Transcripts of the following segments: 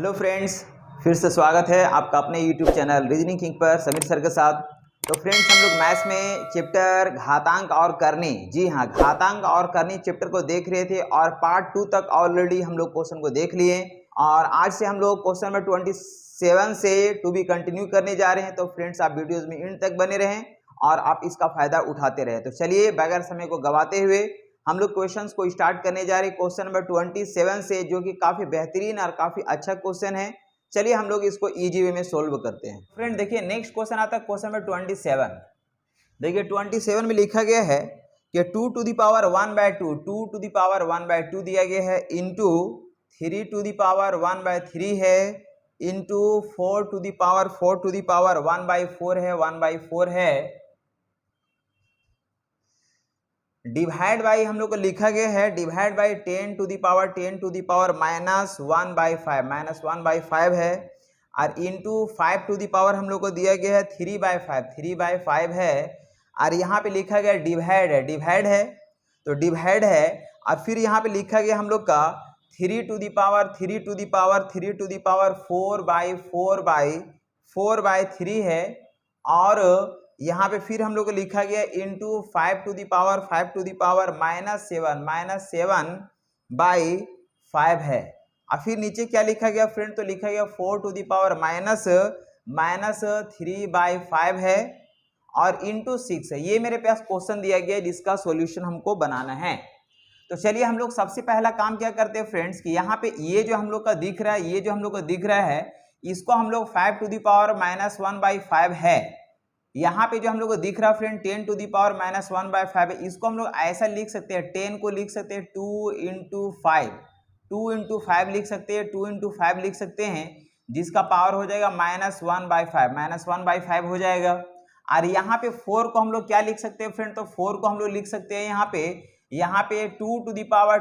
Hello friends, फिर से स्वागत है आपका अपने यूट्यूब चैनल रीजनिंग किंग पर समीर सर के साथ। तो फ्रेंड्स, हम लोग मैथ्स में चैप्टर घातांक और करनी, जी हाँ, घातांक और करनी चैप्टर को देख रहे थे और पार्ट 2 तक ऑलरेडी हम लोग क्वेश्चन को देख लिए और आज से हम लोग क्वेश्चन नंबर 27 से टू बी कंटिन्यू करने जा रहे हैं। तो फ्रेंड्स, आप वीडियोज में एंड तक बने रहें और आप इसका फायदा उठाते रहें। तो चलिए बगैर समय को गवाते हुए हम लोग क्वेश्चंस को स्टार्ट करने जा रहे हैं क्वेश्चन नंबर 27 से, जो कि काफ़ी बेहतरीन और काफ़ी अच्छा क्वेश्चन है। चलिए हम लोग इसको इजी वे में सोल्व करते हैं। फ्रेंड देखिए, नेक्स्ट क्वेश्चन आता है क्वेश्चन नंबर 27। देखिए 27 में लिखा गया है कि 2 to the power 1/2, 2 to the power 1/2 दिया गया है, इंटू 3 टू द पावर 1/3 है, इंटू 4 टू द पावर 1/4 है, 1/4 है, डिवाइड बाई हम लोग को लिखा गया है divide by 10 to the power -1/5 है, और इंटू 5 टू द पावर हम लोग को दिया गया है 3/5 है, और यहाँ पे लिखा गया डिवाइड है तो डिवाइड है, और फिर यहाँ पे लिखा गया हम लोग का 3 टू द पावर 4/4/4/3 है, और यहाँ पे फिर हम लोग को लिखा गया इंटू 5 टू द पावर -7/5 है, और फिर नीचे क्या लिखा गया फ्रेंड, तो लिखा गया 4 टू द पावर -3/5 है, और इंटू 6 है। ये मेरे पास क्वेश्चन दिया गया है जिसका सॉल्यूशन हमको बनाना है। तो चलिए हम लोग सबसे पहला काम क्या करते हैं फ्रेंड्स कि यहाँ पे ये जो हम लोग का दिख रहा है, इसको हम लोग 5 टू द पावर -1/5 है, यहाँ पे जो हम लोग को दिख रहा है फ्रेंड 10 टू द पावर -1/5 है, इसको हम लोग ऐसा लिख सकते हैं, 10 को लिख सकते हैं 2 इंटू 5 लिख सकते हैं, जिसका पावर हो जाएगा -1/5 हो जाएगा। और यहाँ पे 4 को हम लोग क्या लिख सकते हैं फ्रेंड, तो 4 को हम लोग लिख सकते हैं यहाँ पे 2 टू द पावर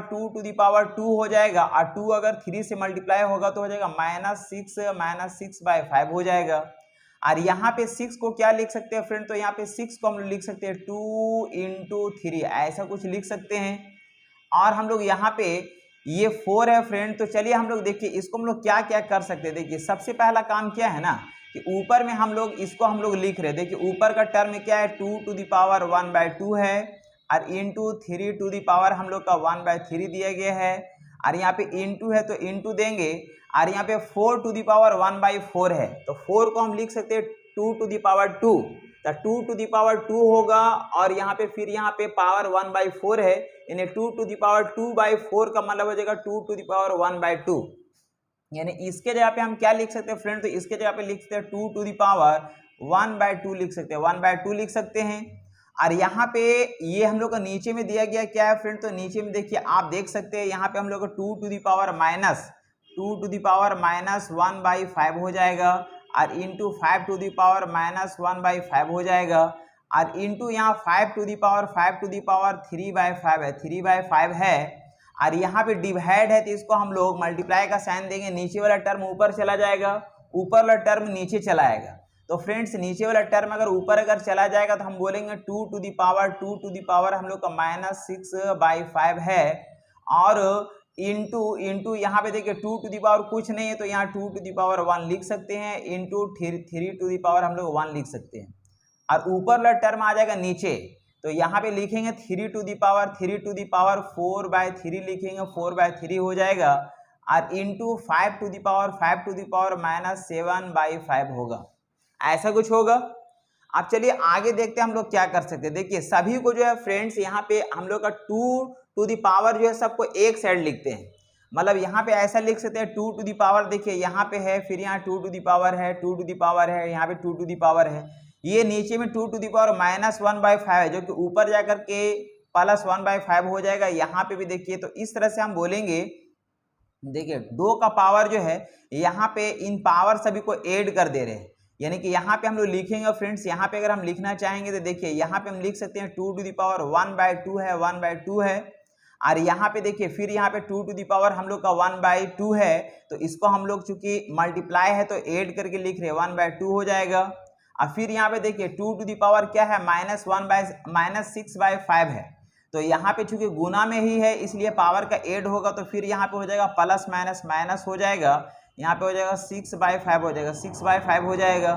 2 हो जाएगा, और 2 अगर 3 से मल्टीप्लाई होगा तो हो जाएगा -6/5 हो जाएगा। और यहाँ पे 6 को क्या लिख सकते हैं फ्रेंड, तो यहाँ पे 6 को हम लोग लिख सकते हैं 2 इंटू 3, ऐसा कुछ लिख सकते हैं। और हम लोग यहाँ पे ये 4 है फ्रेंड, तो चलिए हम लोग देखिए इसको हम लोग क्या क्या कर सकते हैं। देखिए सबसे पहला काम क्या है ना कि ऊपर में हम लोग इसको लिख रहे हैं। देखिए ऊपर का टर्म क्या है, 2 टू द पावर 1/2 है, और इंटू 3 टू द पावर हम लोग का 1/3 दिया गया है, और यहाँ पे इंटू है तो इंटू देंगे, और यहाँ पे 4 टू द पावर 1/4 है, तो 4 को हम लिख सकते हैं 2 टू द पावर 2, तो 2 टू द पावर 2 होगा, और यहाँ पे फिर यहाँ पे पावर 1/4 है, यानी 2 टू द पावर 2/4 का मतलब हो जाएगा 2 टू द पावर 1/2, यानी इसके जगह पे हम क्या लिख सकते हैं फ्रेंड, तो इसके जगह पे लिख सकते हैं 2 टू द पावर 1/2 लिख सकते हैं, 1/2 लिख सकते हैं। और यहाँ पे ये हम लोग को नीचे में दिया गया क्या है फ्रेंड, तो नीचे में देखिए आप देख सकते हैं यहाँ पे हम लोग को 2 टू द पावर -1/5 हो जाएगा, और इंटू 5 टू द पावर -1/5 हो जाएगा, और इंटू यहाँ 5 टू द पावर 3/5 है, और यहाँ पे डिवाइड है तो इसको हम लोग मल्टीप्लाई का साइन देंगे, नीचे वाला टर्म ऊपर चला जाएगा, ऊपर वाला टर्म नीचे चला आएगा। तो फ्रेंड्स नीचे वाला टर्म अगर ऊपर चला जाएगा तो हम बोलेंगे 2 टू द पावर हम लोग का -6/5 है, और इंटू यहाँ पे देखिए 2 टू द पावर कुछ नहीं है तो यहाँ 2 टू द पावर 1 लिख सकते हैं, इंटू 3 टू द पावर हम लोग 1 लिख सकते हैं, और ऊपर वाला टर्म आ जाएगा नीचे, तो यहाँ पे लिखेंगे 3 टू द पावर 4/3 लिखेंगे, 4/3 हो जाएगा, और इंटू 5 टू द पावर -7/5 होगा, ऐसा कुछ होगा। अब चलिए आगे देखते हैं हम लोग क्या कर सकते हैं। देखिए सभी को जो है फ्रेंड्स यहाँ पे हम लोग का 2 टू द पावर जो है सबको एक साइड लिखते हैं, मतलब यहाँ पे ऐसा लिख सकते हैं 2 टू द पावर, देखिए यहाँ पे है, फिर यहाँ 2 टू द पावर है, 2 टू द पावर है, यहाँ पे 2 टू द पावर है, ये नीचे में 2 टू द पावर -1/5 है, जो कि ऊपर जाकर के +1/5 हो जाएगा। यहाँ पे भी देखिए, तो इस तरह से हम बोलेंगे, देखिए 2 का पावर जो है यहाँ पे इन पावर सभी को ऐड कर दे रहे हैं, यानी कि यहाँ पे हम लोग लिखेंगे फ्रेंड्स, यहाँ पे अगर हम लिखना चाहेंगे तो देखिए यहाँ पे हम लिख सकते हैं 2 टू द पावर 1/2 है, और यहाँ पे देखिए फिर यहाँ पे 2 टू द पावर हम लोग का 1/2 है, तो इसको हम लोग चूंकि मल्टीप्लाई है तो ऐड करके लिख रहे हैं 1/2 हो जाएगा, और फिर यहाँ पे देखिए 2 टू द पावर क्या है -6/5 है, तो यहाँ पे चूंकि गुना में ही है इसलिए पावर का ऐड होगा, तो फिर यहाँ पे हो जाएगा प्लस माइनस माइनस हो जाएगा, यहाँ पे हो जाएगा 6/5 हो जाएगा, 6/5 हो जाएगा।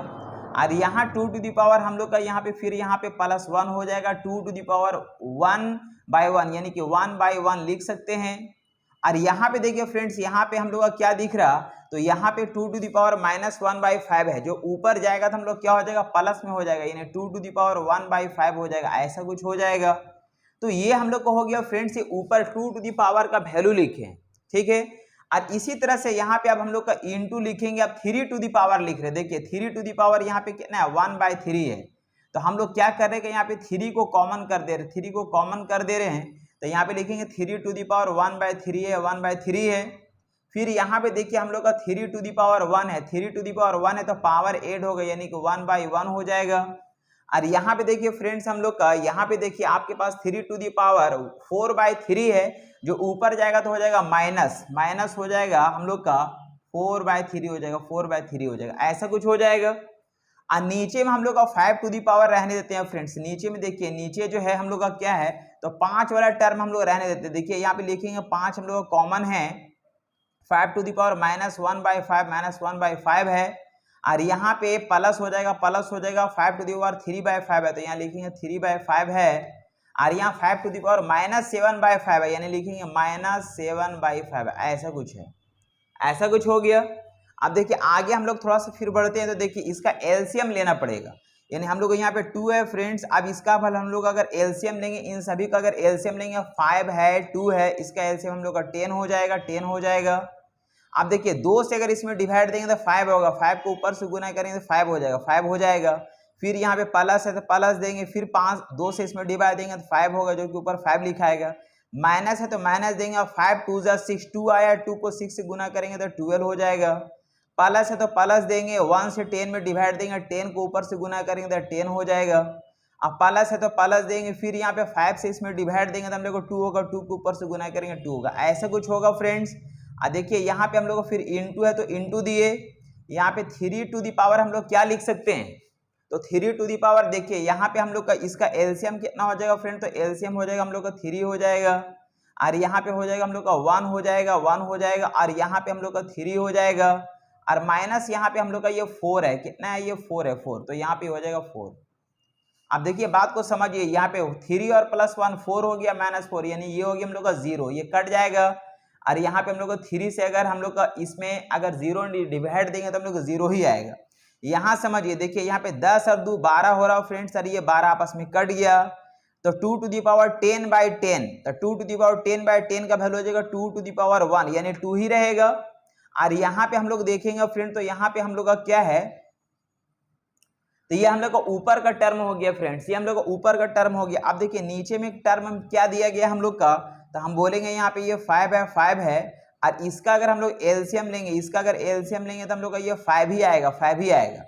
और यहाँ 2 टू दी पावर हम लोग का यहाँ पे फिर यहाँ पे +1 हो जाएगा, 2 टू दी पावर 1/1 यानी कि 1/1 लिख सकते हैं। और यहाँ पे देखिए फ्रेंड्स, यहाँ पे हम लोग का क्या दिख रहा, तो यहाँ पे 2 टू दी पावर -1/5 है, जो ऊपर जाएगा तो हम लोग क्या हो जाएगा, प्लस में हो जाएगा, यानी 2 टू दी पावर 1/5 हो जाएगा, ऐसा कुछ हो जाएगा। तो ये हम लोग को हो गया फ्रेंड्स, ये ऊपर 2 टू दी पावर का वैल्यू लिखे, ठीक है। और इसी तरह से यहाँ पे अब हम लोग का इनटू लिखेंगे, अब 3 टू दी पावर लिख रहे, देखिए 3 टू दी पावर यहाँ पे कितना है, 1/3 है। तो हम लोग क्या कर रहे हैं कि यहाँ पे 3 को कॉमन कर दे रहे, 3 को कॉमन कर दे रहे हैं, तो यहाँ पे लिखेंगे 3 टू दी पावर 1/3 है, 1/3 है। फिर यहाँ पे देखिए हम लोग का 3 टू दी पावर 1 है, 3 टू दी पावर 1 है तो पावर 8 हो गई, यानी कि 1/1 हो जाएगा। और यहाँ पे देखिए फ्रेंड्स, हम लोग का यहाँ पे देखिए आपके पास 3 टू दी पावर 4/3 है, जो ऊपर जाएगा तो हो जाएगा माइनस हो जाएगा हम लोग का 4/3 हो जाएगा, 4/3 हो जाएगा, ऐसा कुछ हो जाएगा। और नीचे में हम लोग का 5 टू दी पावर रहने देते हैं फ्रेंड्स। नीचे में देखिए, नीचे जो है हम लोग का क्या है, तो 5 वाला टर्म हम लोग रहने देते हैं। देखिए यहाँ पे लिखेंगे 5 हम लोग का कॉमन है, 5 टू दी पावर -1/5 है। और यहाँ पे प्लस हो जाएगा 5 टू दी पावर 3/5 है, तो यहाँ लिखेंगे 3/5 है। और यहाँ 5 टू दी पावर -7/5 है, यानी लिखेंगे -7/5, ऐसा कुछ है, ऐसा कुछ हो गया। अब देखिए आगे हम लोग थोड़ा सा फिर बढ़ते हैं, तो देखिए इसका एलसीएम लेना पड़ेगा, यानी हम लोग यहाँ पे 2 है फ्रेंड्स। अब इसका भल हम लोग अगर एलसीएम लेंगे, इन सभी का अगर एलसीएम लेंगे, 5 है 2 है, इसका एलसीएम हम लोग का 10 हो जाएगा, 10 हो जाएगा। अब देखिए 2 से अगर इसमें डिवाइड देंगे तो 5 होगा, 5 को ऊपर से गुना करेंगे तो 5 हो जाएगा, 5 हो जाएगा। फिर यहाँ पे प्लस है तो प्लस देंगे, फिर 2 से इसमें डिवाइड देंगे तो 5 होगा, जो कि ऊपर 5 लिखा आएगा। माइनस है तो माइनस देंगे, और 5 2 जा 6, 2 आया, 2 को 6 से गुना करेंगे तो 12 हो जाएगा। प्लस है तो प्लस देंगे, 1 से 10 में डिवाइड देंगे, 10 को ऊपर से गुना करेंगे तो 10 हो जाएगा। अब प्लस है तो प्लस देंगे, फिर यहाँ पे 5 से इसमें डिवाइड देंगे तो हम लोग को 2 होगा, 2 को ऊपर से गुना करेंगे 2 होगा, ऐसा कुछ होगा फ्रेंड्स। देखिए यहाँ पे हम लोग को फिर इनटू है तो इनटू दिए, यहाँ पे 3 टू दी पावर हम लोग क्या लिख सकते हैं, तो 3 टू दी पावर देखिए यहाँ पे हम लोग का इसका एलसीएम कितना हो जाएगा फ्रेंड, तो एलसीएम हो जाएगा हम लोग का 3 हो जाएगा, और यहाँ पे हो जाएगा हम लोग का 1 हो जाएगा, 1 हो जाएगा, और यहाँ पे हम लोग का 3 हो जाएगा, और माइनस यहाँ पे हम लोग का ये 4 है, कितना है ये 4 है, 4, तो यहाँ पे हो जाएगा 4। अब देखिए बात को समझिए, यहाँ पे 3 और +1 4 हो गया, -4, यानी ये हो गया हम लोग का 0, ये कट जाएगा। और यहाँ पे हम लोग को 3 से अगर हम लोग का इसमें अगर 0 डिवाइड देंगे तो हम लोग को 0 ही आएगा। यहाँ समझिए, देखिए यहाँ पे 10 और 2 12 हो रहा फ्रेंड्स, और ये 12 आपस में कट गया, तो 2 टू दी पावर 10/10, तो 2 टू दी पावर 10/10 का वैल्यू हो जाएगा 2 टू दी पावर 1, यानी 2 ही रहेगा। और यहाँ पे हम लोग देखेंगे फ्रेंड, तो यहाँ पे हम लोग का क्या है, तो ये हम लोग का ऊपर का टर्म हो गया फ्रेंड्स, ये हम लोग का ऊपर का टर्म हो गया। अब देखिए नीचे में टर्म क्या दिया गया हम लोग का, तो हम बोलेंगे यहाँ पे ये 5 है, और इसका अगर हम लोग एलसीएम लेंगे, इसका अगर एलसीएम लेंगे तो हम लोग का ये 5 ही आएगा, 5 ही आएगा।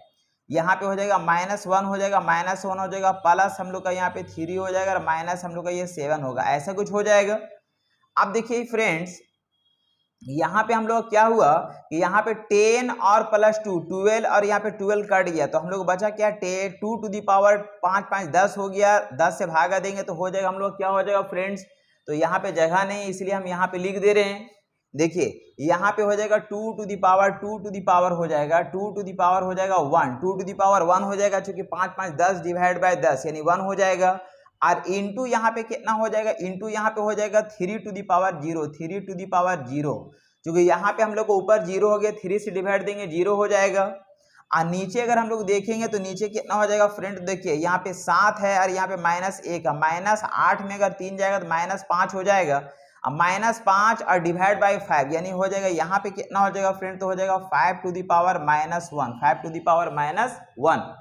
यहाँ पे हो जाएगा -1 हो जाएगा, -1 हो जाएगा, प्लस हम लोग का यहाँ पे 3 हो जाएगा, और माइनस हम लोग का ये 7 होगा, ऐसा कुछ हो जाएगा। अब देखिए फ्रेंड्स, यहाँ पे हम लोग क्या हुआ कि यहाँ पे 10 और +2 12, और यहाँ पे 12 कट गया, तो हम लोग बचा क्या, 2 टू दी पावर 5 5 10 हो गया, 10 से भागा देंगे तो हो जाएगा हम लोग क्या हो जाएगा फ्रेंड्स, तो यहाँ पे जगह नहीं, इसलिए हम यहाँ पे लिख दे रहे हैं। देखिए यहाँ पे हो जाएगा 2 टू दी पावर हो जाएगा, 2 टू दी पावर हो जाएगा 1, 2 टू दी पावर 1 हो जाएगा, क्योंकि 5 5 10 डिवाइड बाय 10 यानी 1 हो जाएगा। और इंटू यहाँ पे कितना हो जाएगा, इंटू यहाँ पे हो जाएगा 3 to the power 0, 3 to the power 0, क्योंकि यहाँ पे हम लोग को ऊपर 0 हो गया, 3 से डिवाइड देंगे 0 हो जाएगा। और नीचे अगर हम लोग देखेंगे तो नीचे कितना हो जाएगा फ्रेंड, देखिए यहाँ पे 7 है, और यहाँ पे -1 है, -8 में अगर 3 जाएगा तो -5 हो जाएगा, अब -5 और डिवाइड बाय 5 यानी हो जाएगा यहाँ पे कितना हो जाएगा फ्रेंड, तो हो जाएगा 5 to the power -1, 5 to the power -1।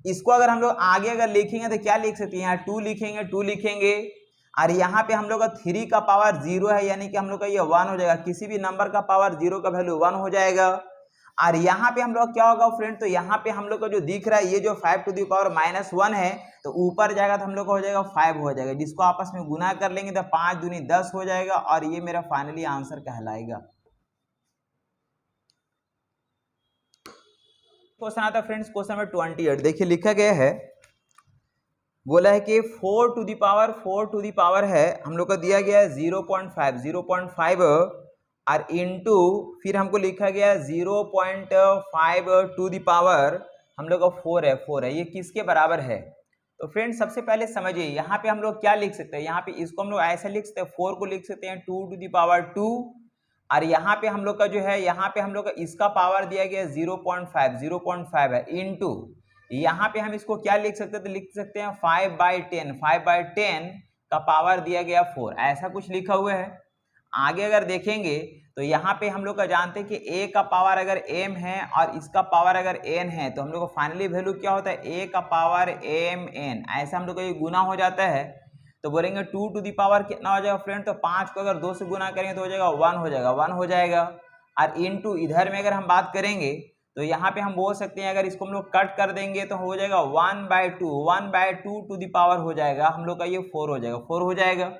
इसको अगर हम लोग आगे अगर लिखेंगे तो क्या लिख सकते हैं, यहाँ 2 लिखेंगे, 2 लिखेंगे, और यहाँ पे हम लोग का 3 का पावर 0 है, यानी कि हम लोग का ये 1 हो जाएगा, किसी भी नंबर का पावर 0 का वैल्यू 1 हो जाएगा। और यहाँ पे हम लोग क्या होगा फ्रेंड, तो यहाँ पे हम लोग का जो दिख रहा है ये जो 5 टू दी पावर -1 है, तो ऊपर जाएगा तो हम लोग का हो जाएगा 5 हो जाएगा, जिसको आपस में गुना कर लेंगे तो 5 दूनी 10 हो जाएगा, और ये मेरा फाइनली आंसर कहलाएगा। क्वेश्चन आता है फ्रेंड्स, क्वेश्चन नंबर 28, देखिए लिखा गया है, बोला है कि 4 टू दी पावर है, हम लोग का दिया गया है 0.5 और इंटू फिर हमको लिखा गया 0.5 टू द पावर हम लोग का 4 है, ये किसके बराबर है? तो फ्रेंड्स सबसे पहले समझिए यहाँ पे हम लोग क्या लिख सकते हैं, यहाँ पे इसको हम लोग ऐसे लिख सकते हैं, 4 को लिख सकते हैं 2 टू द पावर 2, और यहाँ पे हम लोग का जो है, यहाँ पे हम लोग का इसका पावर दिया गया 0.5 है, इंटू यहाँ पे हम इसको क्या लिख सकते हैं, तो लिख सकते हैं 5/10 का पावर दिया गया 4, ऐसा कुछ लिखा हुआ है। आगे अगर देखेंगे तो यहाँ पे हम लोग का जानते हैं कि a का पावर अगर m है और इसका पावर अगर n है, तो हम लोग का फाइनली वैल्यू क्या होता है, a का पावर mn, ऐसा हम लोग का ये गुना हो जाता है। तो बोलेंगे 2 टू दी पावर कितना हो जाएगा फ्रेंड, तो 5 को अगर 2 से गुना करेंगे तो हो जाएगा 1 हो जाएगा, 1 हो जाएगा। और इनटू इधर में अगर हम बात करेंगे तो यहाँ पे हम बोल सकते हैं, अगर इसको हम लोग कट कर देंगे तो हो जाएगा 1/2 टू दी पावर हो जाएगा हम लोग का ये 4 हो जाएगा, 4 हो जाएगा।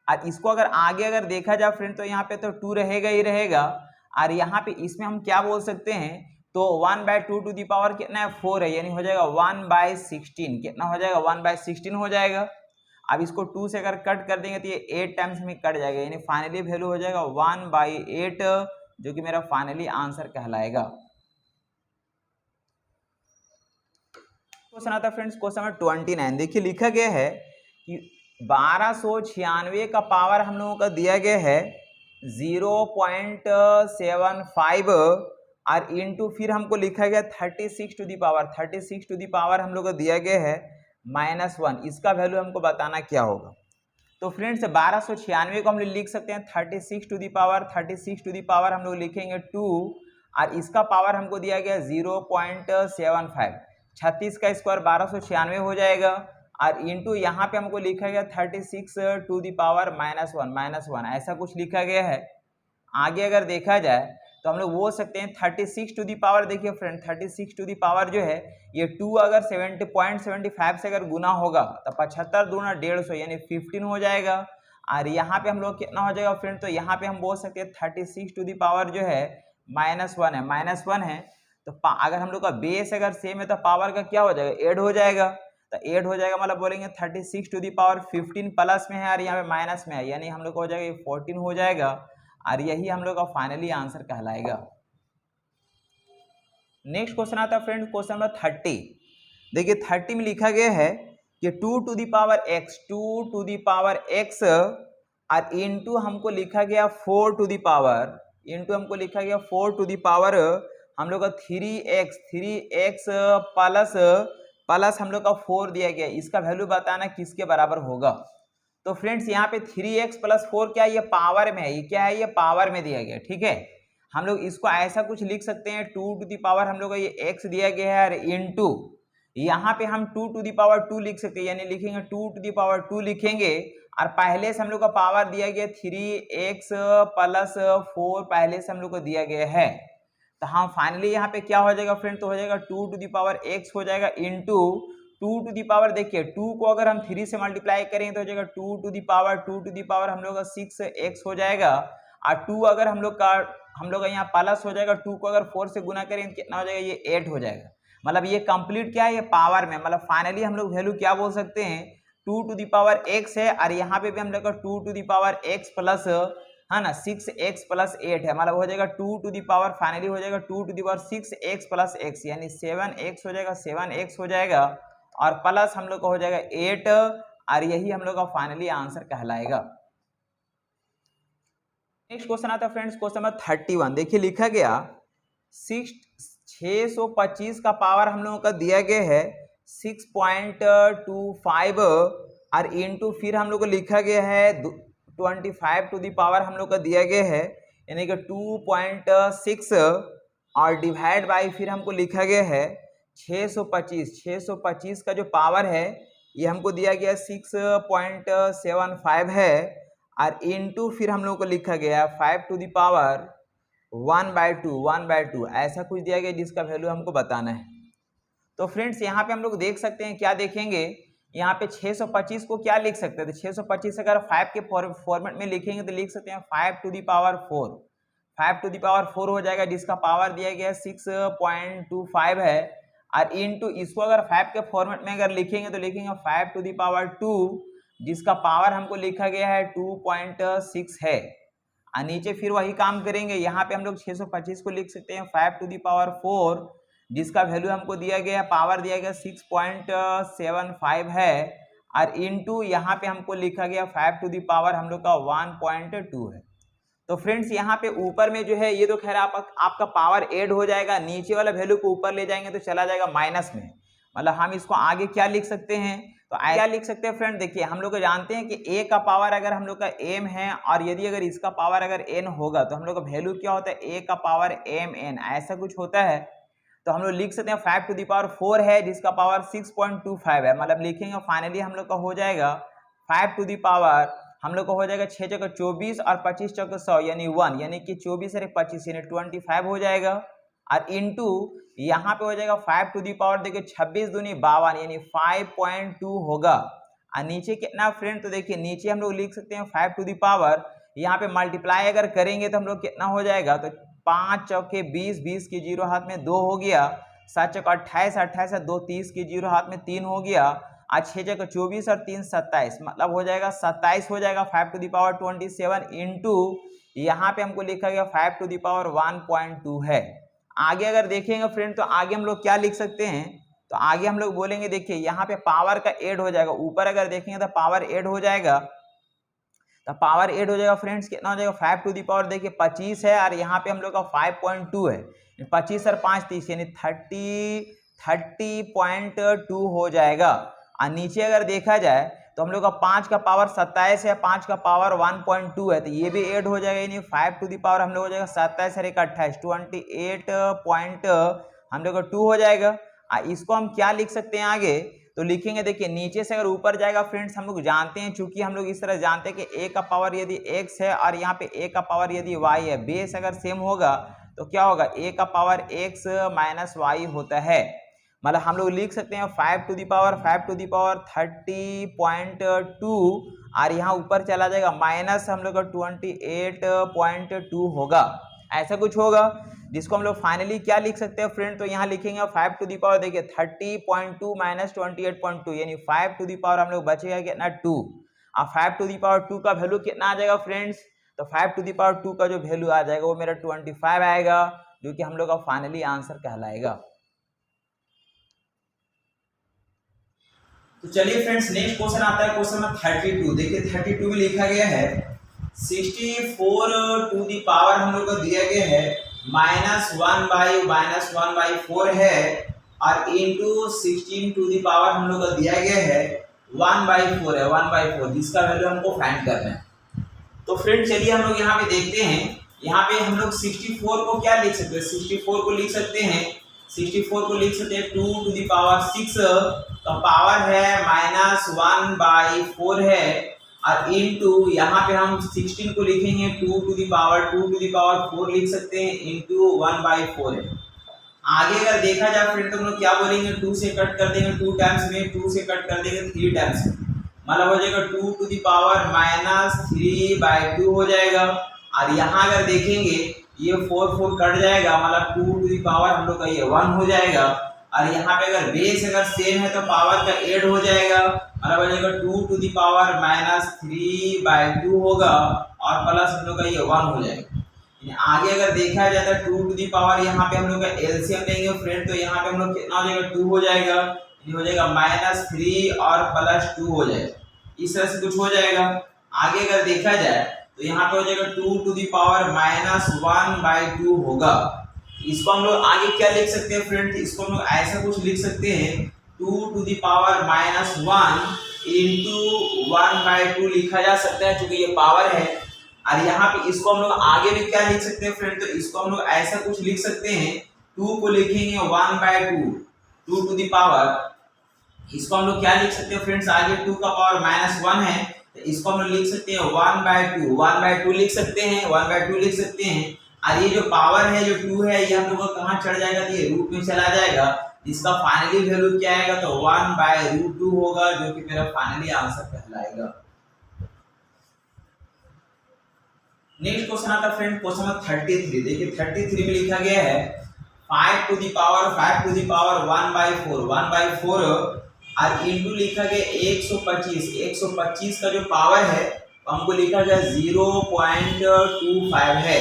और इसको अगर आगे अगर देखा जाए फ्रेंड तो यहाँ पे तो 2 रहेगा ही रहेगा, और यहाँ पे इसमें हम क्या बोल सकते हैं, तो 1/2 टू दी पावर कितना है, 4 है, यानी हो जाएगा 1/16, कितना हो जाएगा 1/16 हो जाएगा। अब इसको 2 से अगर कट कर देंगे तो ये 8 टाइम्स में कट जाएगा, यानी फाइनली वैल्यू हो जाएगा 1/8, जो कि मेरा फाइनली आंसर कहलाएगा। क्वेश्चन आता है फ्रेंड्स क्वेश्चन नंबर 29, देखिए लिखा गया है कि 1296 का पावर हम लोगों का दिया गया है 0.75, और इंटू फिर हमको लिखा गया 36 टू दी पावर हम लोग को दिया गया है -1, इसका वैल्यू हमको बताना क्या होगा। तो फ्रेंड्स 1296 को हम लोग लिख सकते हैं 36 टू दी पावर हम लोग लिखेंगे 2, और इसका पावर हमको दिया गया 0.75, 36 का स्क्वायर 1296 हो जाएगा, और इंटू यहाँ पे हमको लिखा गया 36 टू दी पावर -1, ऐसा कुछ लिखा गया है। आगे अगर देखा जाए तो हम लोग बोल सकते हैं 36 टू दी पावर, देखिए फ्रेंड 36 टू दी पावर जो है ये 2 अगर 70.75 से अगर गुना होगा तो 75 दूना 150 यानी 15 हो जाएगा। और यहाँ पे हम लोग कितना हो जाएगा फ्रेंड, तो यहाँ पे हम बोल सकते हैं 36 टू दी पावर जो है -1 है, तो अगर हम लोग का बेस अगर सेम है तो पावर का क्या हो जाएगा, ऐड हो जाएगा, तो ऐड हो जाएगा, मतलब बोलेंगे 36 टू दी पावर 15 प्लस में है और यहाँ पे माइनस में है, यानी हम लोग को हो जाएगा ये 14 हो जाएगा, और यही हम लोग का फाइनली आंसर कहलाएगा। नेक्स्ट क्वेश्चन आता है फ्रेंड क्वेश्चन नंबर 30, देखिए 30 में लिखा गया है कि 2 टू दी पावर x और इंटू हमको लिखा गया 4 टू दी पावर, हम लोग का 3x प्लस हम लोग का 4 दिया गया, इसका वैल्यू बताना किसके बराबर होगा। तो फ्रेंड्स यहाँ पे 3x + 4 क्या है, ये पावर में है, ये क्या है, ये पावर में दिया गया, ठीक है। हम लोग इसको ऐसा कुछ लिख सकते हैं 2 टू दी पावर हम लोग का ये x दिया गया है, और इंटू यहाँ पे हम 2 टू दी पावर 2 लिख सकते हैं, यानी लिखेंगे 2 टू दी पावर 2 लिखेंगे, और पहले से हम लोग का पावर दिया गया 3x + 4 पहले से हम लोग को दिया गया है। तो हम फाइनली यहाँ पे क्या हो जाएगा फ्रेंड, तो हो जाएगा 2 टू दी पावर x हो जाएगा इंटू 2 टू दी पावर, देखिए 2 को अगर हम 3 से मल्टीप्लाई करेंगे तो हो जाएगा 2 टू दी पावर हम लोग का 6x हो जाएगा, और 2 अगर हम लोग का यहाँ प्लस हो जाएगा, 2 को अगर 4 से गुना करेंगे कितना हो जाएगा, ये 8 हो जाएगा, मतलब ये कंप्लीट क्या है, ये पावर में, मतलब फाइनली हम लोग वैल्यू क्या बोल सकते हैं, 2 टू दी पावर x है, और यहाँ पे भी हम लोग का 2 to the power x plus है ना 6x + 8 है, मतलब हो जाएगा 2 टू दी पावर फाइनली हो जाएगा 2 to the power 6x + x, यानी 7x हो जाएगा, 7x हो जाएगा, और प्लस हम लोग का हो जाएगा 8, और यही हम लोग का फाइनली आंसर कहलाएगा। नेक्स्ट क्वेश्चन आता है फ्रेंड्स क्वेश्चन नंबर 31, देखिए लिखा गया 625 का पावर हम लोगों का दिया गया है 6.25, और इंटू फिर हम लोग को लिखा गया है 25 टू दी पावर हम लोग का दिया गया है, यानी कि 2.6, और डिवाइड बाई फिर हमको लिखा गया है 625 का जो पावर है ये हमको दिया गया 6.75 है, और इंटू फिर हम लोग को लिखा गया 5 टू दी पावर 1/2 ऐसा कुछ दिया गया जिसका वैल्यू हमको बताना है। तो फ्रेंड्स यहाँ पे हम लोग देख सकते हैं, क्या देखेंगे यहाँ पे 625 को क्या लिख सकते हैं, तो 625 अगर 5 के फॉर्मेट में लिखेंगे तो लिख सकते हैं 5 टू दी पावर 4 हो जाएगा, जिसका पावर दिया गया 6.25 है, और इंटू इसको अगर 5 के फॉर्मेट में अगर लिखेंगे तो लिखेंगे 5 टू दी पावर 2, जिसका पावर हमको लिखा गया है 2.6 है, और नीचे फिर वही काम करेंगे। यहाँ पे हम लोग 625 को लिख सकते हैं 5 टू द पावर 4, जिसका वैल्यू हमको दिया गया, पावर दिया गया 6.75 है, और इनटू यहाँ पे हमको लिखा गया 5 टू द पावर हम लोग का 1.2 है। तो फ्रेंड्स यहाँ पे ऊपर में जो है ये तो खैर आपका पावर ऐड हो जाएगा, नीचे वाला वैल्यू को ऊपर ले जाएंगे तो चला जाएगा माइनस में। मतलब हम इसको आगे क्या लिख सकते हैं, तो क्या लिख सकते हैं फ्रेंड, देखिए हम लोग जानते हैं कि a का पावर अगर हम लोग का m है और यदि अगर इसका पावर अगर n होगा तो हम लोग का वैल्यू क्या होता है, a का पावर mn, ऐसा कुछ होता है। तो हम लोग लिख सकते हैं 5 टू द पावर 4 है जिसका पावर 6.25 है, मतलब लिखेंगे फाइनली हम लोग का हो जाएगा 5 टू द पावर हम लोग को हो जाएगा 6 चौका 24 और 25 चौका 100 यानी 1, यानी कि 24 और 25 यानी 25 हो जाएगा, और इनटू यहाँ पे हो जाएगा 5 टू दी पावर देखिए 26 दूनी 52 यानी 5.2 होगा। और नीचे कितना फ्रेंड, तो देखिए नीचे हम लोग लिख सकते हैं 5 टू दी पावर, यहाँ पे मल्टीप्लाई अगर करेंगे तो हम लोग कितना हो जाएगा, तो 5 चौके 20, 20 के 0 हाथ में 2 हो गया, 7 चौका 28, 28 से 2 30 के 0 हाथ में 3 हो गया, आज 6 चौका 24 और 3 27, मतलब हो जाएगा 27 हो जाएगा 5 टू दी पावर 27 इंटू यहाँ पे हमको लिखा गया 5 टू दी पावर 1.2 है। आगे अगर देखेंगे फ्रेंड तो आगे हम लोग क्या लिख सकते हैं, तो आगे हम लोग बोलेंगे देखिए यहाँ पे पावर का ऐड हो जाएगा, ऊपर अगर देखेंगे तो पावर ऐड हो जाएगा, तो पावर ऐड हो जाएगा फ्रेंड्स कितना हो जाएगा 5 टू दी पावर देखिए 25 है, और यहाँ पे हम लोग का 5.2 है, 25 और 5 30 यानी 30.2 हो जाएगा। और नीचे अगर देखा जाए तो हम लोग का 5 का पावर 27 है, 5 का पावर 1.2 है, तो ये भी ऐड हो जाएगा, यानी 5 टू दी पावर हम लोग हो जाएगा 27 और 1 28 28 पॉइंट हम लोग का 2 हो जाएगा। इसको हम क्या लिख सकते हैं आगे, तो लिखेंगे देखिए नीचे से अगर ऊपर जाएगा फ्रेंड्स हम लोग जानते हैं, चूंकि हम लोग इस तरह जानते हैं कि a का पावर यदि x है और यहाँ पे a का पावर यदि y है, बेस अगर सेम होगा तो क्या होगा, a का पावर x माइनस y होता है, मतलब हम लोग लिख सकते हैं 5 टू दी पावर 30.2 और यहाँ ऊपर चला जाएगा माइनस हम लोग का 28.2 होगा, ऐसा कुछ होगा, जिसको हम लोग फाइनली क्या लिख सकते हैं फ्रेंड, तो यहाँ लिखेंगे 5 टू दी पावर देखिए 30.2 माइनस 28.2 यानी 5 टू दी पावर हम लोग बचेगा कितना 2, और 5 टू दी पावर 2 का वैल्यू कितना आ जाएगा फ्रेंड्स, तो 5 टू दी पावर 2 का जो वैल्यू आ जाएगा वो मेरा 25 आएगा, जो कि हम लोग का फाइनली आंसर कहलाएगा। तो चलिए फ्रेंड्स नेक्स्ट क्वेश्चन आता है क्वेश्चन नंबर 32। देखिए 32 में लिखा गया है 64 टू दी पावर हम लोग को दिया गया है -1/4 है, और इंटू 16 टू दी पावर हम लोग को दिया गया है 1/4 है, 1/4 जिसका वैल्यू हमको फाइंड करना है। तो फ्रेंड चलिए हम लोग यहाँ पे देखते हैं, यहाँ पे हम लोग 64 को क्या लिख सकते हैं, 64 को लिख सकते हैं 2 टू दी पावर 6 का पावर है -1/4 है, और इनटू यहाँ पे हम 16 को लिखेंगे 2 टू दी पावर 4 लिख सकते हैं इंटू 1/4 है। आगे अगर देखा जाए फ्रेंड तो हम लोग क्या बोलेंगे, 2 से कट कर देंगे 2 टाइम्स में, 2 से कट कर देंगे 3 टाइम्स में, मतलब हो जाएगा 2 टू दी पावर -3/2 हो जाएगा, और यहाँ अगर देखेंगे ये 4 कट जाएगा, मतलब 2 टू दी पावर हम लोग का ये 1 हो जाएगा, और यहाँ पे अगर बेस अगर सेम है तो पावर का ऐड हो जाएगा, मतलब हो जाएगा 2 टू दी पावर -3/2 होगा, और प्लस हम लोग का ये 1 हो जाएगा। आगे अगर देखा जाए तो 2 टू दी पावर यहाँ पे हम लोग का एलसीएम लेंगे फ्रेंड, तो यहाँ पे हम लोग कितना हो जाएगा 2 हो जाएगा, ये हो जाएगा -3 और +2 हो जाएगा, इस तरह से कुछ हो जाएगा। आगे अगर देखा जाए तो यहाँ पे हो जाएगा 2 टू दी पावर -1/2 होगा। इसको हम लोग आगे क्या लिख सकते हैं फ्रेंड, इसको हम लोग ऐसा कुछ लिख सकते हैं 2 टू दी पावर -1 इंटू 1/2 लिखा जा सकता है, क्योंकि ये पावर है। और यहाँ पे इसको हम लोग आगे भी क्या लिख सकते हैं फ्रेंड, तो इसको हम लोग ऐसा कुछ लिख सकते हैं 2 को लिखेंगे 1/2 2 टू दी पावर, इसको हम लोग क्या लिख सकते हैं फ्रेंड्स, आगे 2 का पावर -1 है तो इसको हम लोग लिख सकते हैं 1/2 लिख सकते हैं, 1/2 लिख सकते हैं। और ये जो पावर है जो 2 है ये हम लोग को कहाँ चढ़ जाएगा, तो ये रूट में चला जाएगा, इसका फाइनली वैल्यू क्या आएगा, तो 1/√2 होगा, जो कि मेरा फाइनली आंसर कहलाएगा। नेक्स्ट क्वेश्चन आता है फ्रेंड क्वेश्चन नंबर 33। देखिए 33 में लिखा गया है 5 टू दी पावर 1/4 और इंटू लिखा गया 125 का जो पावर है हमको लिखा गया 0.25 है,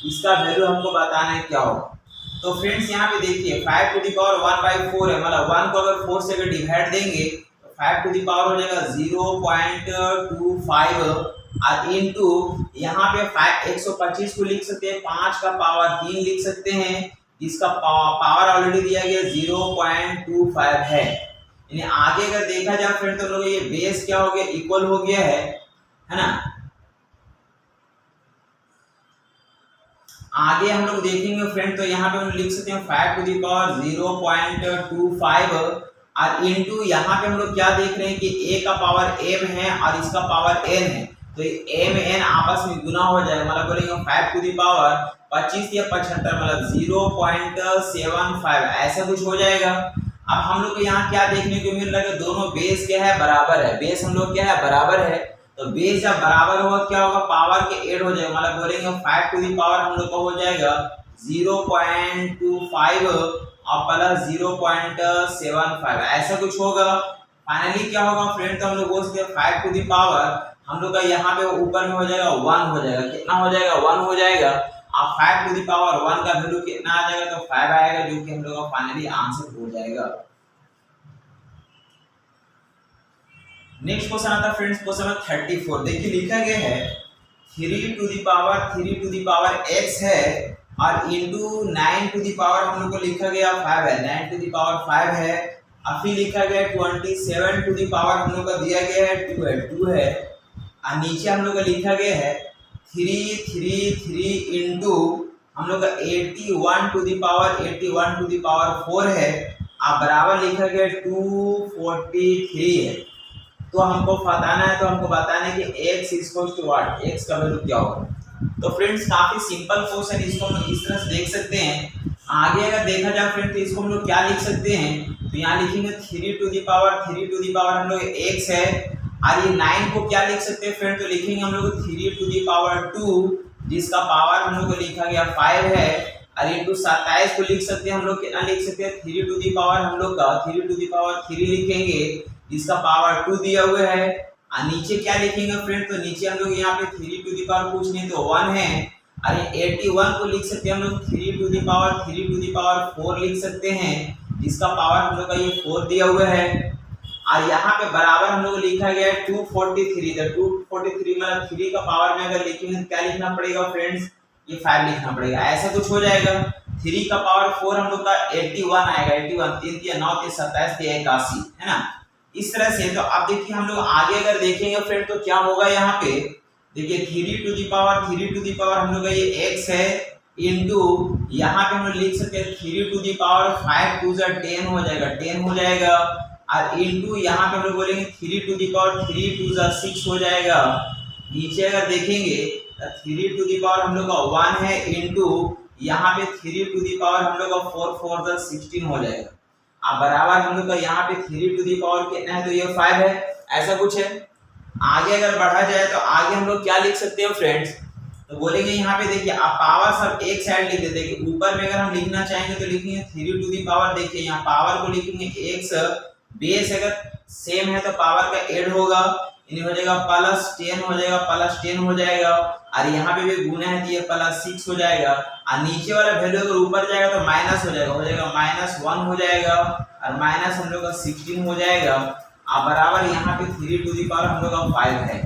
इसका वैल्यू हमको बताना है क्या होगा। तो फ्रेंड्स यहाँ पे देखिए 5 टू द पावर 1/4 है, मतलब 1 को अगर 4 से अगर डिवाइड देंगे तो 5 टू द पावर हो जाएगा 0.25 और इनटू यहाँ पे 125 को लिख सकते हैं 5 का पावर 3 लिख सकते हैं, इसका पावर ऑलरेडी दिया गया 0.25 है। यानी आगे अगर देखा जाए फ्रेंड तो लोग ये बेस क्या हो गया, इक्वल हो गया है ना। आगे हम लोग देखेंगे फ्रेंड तो यहाँ पे हम लिख सकते हैं 5 टू द पावर 0.25 और इनटू यहाँ पे हम लोग क्या देख रहे हैं कि a का पावर m है और इसका पावर n है, तो m n आपस में गुना हो जाएगा, मतलब बोलेंगे 5 टू द पावर 25 या 75 मतलब 0.75 ऐसा कुछ हो जाएगा। अब हम लोग को यहाँ क्या देखने को मिल रहा है कि दोनों बेस क्या है, बराबर है, बेस हम लोग क्या है, बराबर है। तो बेस जब बराबर होगा क्या होगा, पावर के ऐड हो जाएगा, मतलब बोलेंगे 5 टू द पावर हम लोग का हो जाएगा 0.25 और प्लस 0.75 ऐसा कुछ होगा। फाइनली क्या होगा फ्रेंड, तो हम लोग बोल सकते हैं 5 टू द पावर हम लोग का यहाँ पे ऊपर में हो जाएगा 1 हो जाएगा, कितना हो जाएगा, 1 हो जाएगा। अब 5 टू द पावर 1 का वैल्यू कितना आ जाएगा, तो 5 आएगा, जो कि हम लोग का फाइनली आंसर हो जाएगा। नेक्स्ट क्वेश्चन आता फ्रेंड्स, क्वेश्चन नंबर 34। देखिए लिखा गया है 3 टू द पावर x है और इनटू 9 टू द पावर हम लोग को लिखा गया 5 है, 9 टू द पावर 5 है। और फिर लिखा गया 27 टू द पावर हम लोग का दिया गया है 2 है और नीचे हम लोग का लिखा गया है 3 इनटू हम लोग का 81 टू द पावर 4 है और बराबर लिखा गया 243 है। तो हमको बताना है, तो हमको बताना है कि x equals to what, x का वैल्यू क्या होगा। तो फ्रेंड्स काफी सिंपल क्वेश्चन, इसको हम इस तरह से देख सकते हैं। आगे अगर देखा जाए फ्रेंड तो इसको हम लोग क्या लिख सकते हैं, तो यहाँ लिखेंगे 3 टू द पावर हम लोग x है और ये 9 को क्या लिख सकते हैं फ्रेंड, तो लिखेंगे हम लोग 3 टू द पावर 2 जिसका पावर हम लोग को लिखा गया 5 है और इनटू 27 को लिख सकते हैं हम लोग, कितना लिख सकते हैं 3 टू द पावर हम लोग का 3 टू द पावर 3 लिखेंगे, इसका पावर 2 दिया हुआ है। और नीचे क्या लिखेंगे फ्रेंड, तो नीचे हम लोग यहाँ पे 3 टू द पावर कुछ नहीं तो 1 है और 81 को लिख सकते हैं हम लोग 3 टू द पावर 4 लिख सकते हैं, जिसका पावर हम लोग का ये 4 दिया हुआ है। और यहाँ पे बराबर हम लोग लिखा गया है 243, तो 243 मतलब 3 का पावर में अगर लिखेंगे तो क्या लिखना पड़ेगा फ्रेंड्स, ये 5 लिखना पड़ेगा, ऐसा कुछ हो जाएगा। 3 का पावर 4 हम लोग का 81 आएगा, 81 3 3 9 3 27 81 है ना, इस तरह से। तो अब देखिए हम लोग आगे अगर देखेंगे फ्रेंड तो क्या होगा, यहाँ पे देखिए 3 टू द पावर हम लोग का ये x है इनटू यहाँ पे हम लोग लिख सकते हैं 3 टू द पावर 5 टू 10 हो जाएगा, 10 हो जाएगा और इनटू यहाँ पे हम लोग बोलेंगे 3 टू द पावर 3 टू 6 हो जाएगा। नीचे अगर देखेंगे 3 टू द पावर हम लोग का 1 है इनटू यहाँ पे 3 टू द पावर हम लोग का 4 4 16 हो जाएगा। अब बराबर हम लोग का यहाँ पे 3 टू द पावर कितना है, तो ये 5 है, ऐसा कुछ है। आगे अगर बढ़ा जाए तो आगे हम लोग क्या लिख सकते हैं फ्रेंड्स, तो बोलेंगे यहाँ पे देखिए आप पावर सब एक साइड लिख देते हैं, ऊपर में अगर हम लिखना चाहेंगे तो लिखेंगे 3 टू द पावर, देखिए यहाँ पावर को लिखेंगे x, बेस अगर सेम है तो पावर का ऐड होगा, यानी हो जाएगा प्लस 10 हो जाएगा और यहाँ पे भी गुना है तो ये प्लस 6 हो जाएगा और नीचे वाला वैल्यू अगर ऊपर जाएगा तो माइनस हो जाएगा -1 हो जाएगा और माइनस हम लोग का 16 हो जाएगा और बराबर यहाँ पे 3 टू द पावर हम लोग का 5 है।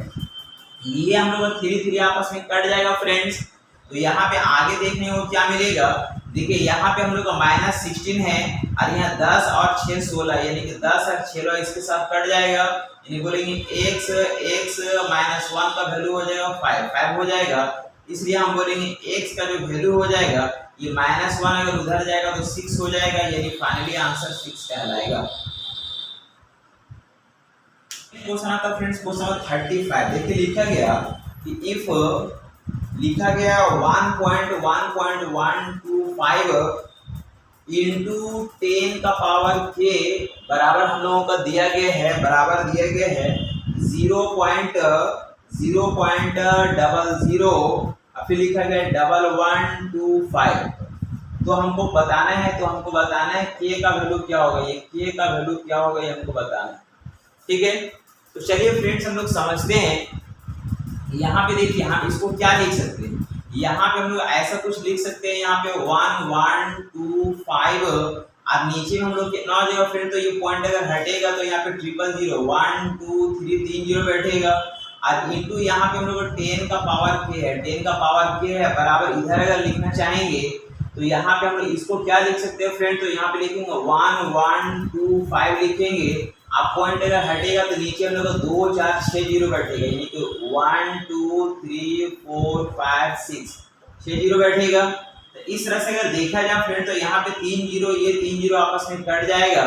ये हम लोग का 3 आपस में कट जाएगा फ्रेंड्स। तो यहाँ पे आगे देखने को क्या मिलेगा, देखिए यहाँ पे हम लोग का -16 है और यहाँ 10 और 6 16, यानी कि 10 और 6 इसके साथ कट जाएगा, यानी बोलेंगे x -1 का वैल्यू हो जाएगा 5 हो जाएगा। इसलिए हम बोलेंगे x का जो वैल्यू हो जाएगा ये -1 अगर उधर जाएगा तो 6 हो जाएगा, यानी फाइनली आंसर 6 कहलाएगा। क्वेश्चन आता फ्रेंड्स क्वेश्चन नंबर 35। देखिए लिखा गया कि इफ लिखा गया 1.1.125 इंटू 10 का पावर k बराबर हम लोगों का दिया गया है 0.00, फिर लिखा गया 1125। तो हमको बताना है k का वैल्यू क्या होगा, ये k का वैल्यू क्या होगा ये हमको बताना है, ठीक है। तो चलिए फ्रेंड्स हम लोग समझते हैं यहाँ पे देखिए हम इसको क्या लिख सकते हैं, यहाँ पे हम लोग ऐसा कुछ लिख सकते हैं, यहाँ पे 1 1 2 5 और नीचे में हम लोग कितना हो जाएगा फ्रेंड, तो ये पॉइंट अगर हटेगा तो यहाँ पे 0 0 1 2 3 3 जीरो बैठेगा और इंटू यहाँ पे हम लोग 10 का पावर k है, 10 का पावर k है बराबर इधर अगर लिखना चाहेंगे तो यहाँ पे हम लोग इसको क्या लिख सकते हैं फ्रेंड, तो यहाँ पे लिखेंगे 1 1 2 5 लिखेंगे, आप पॉइंट अगर हटेगा तो नीचे हम लोग 2 4 6 जीरो बैठेगा, यानी कि 1 2 3 4 5 6 6 जीरो बैठेगा। तो इस तरह से अगर देखा जाए फ्रेंड तो यहाँ पे 3 जीरो, ये 3 जीरो आपस में कट जाएगा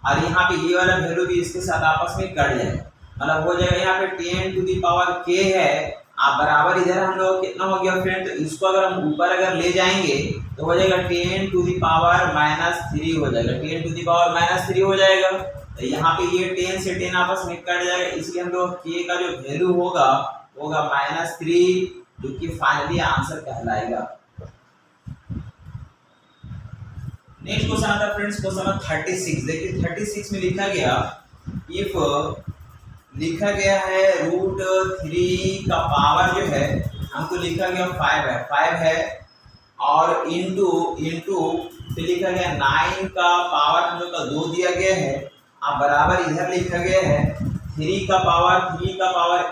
और यहाँ पे ये वाला वैल्यू भी इसके साथ आपस में कट जाएगा, मतलब हो जाएगा यहाँ पे 10 टू दी पावर k है आप बराबर इधर हम लोग कितना हो गया फ्रेंड, तो इसको अगर हम ऊपर अगर ले जाएंगे तो हो जाएगा 10 टू दी पावर -3 हो जाएगा, 10 टू दी पावर -3 हो जाएगा। तो यहाँ पे ये 10 से 10 आपस में कट जाएगा, इसलिए हम लोग k का जो वैल्यू होगा -3 जो कि फाइनली आंसर कहलाएगा। नेक्स्ट क्वेश्चन आता है फ्रेंड्स क्वेश्चन नंबर 36। देखिए 36 में लिखा गया इफ लिखा गया है √3 का पावर जो है हमको लिखा गया 5 है और इंटू फिर लिखा गया 9 का पावर हम लोग का 2 दिया गया है, अब बराबर इधर लिखा गया है 3 का पावर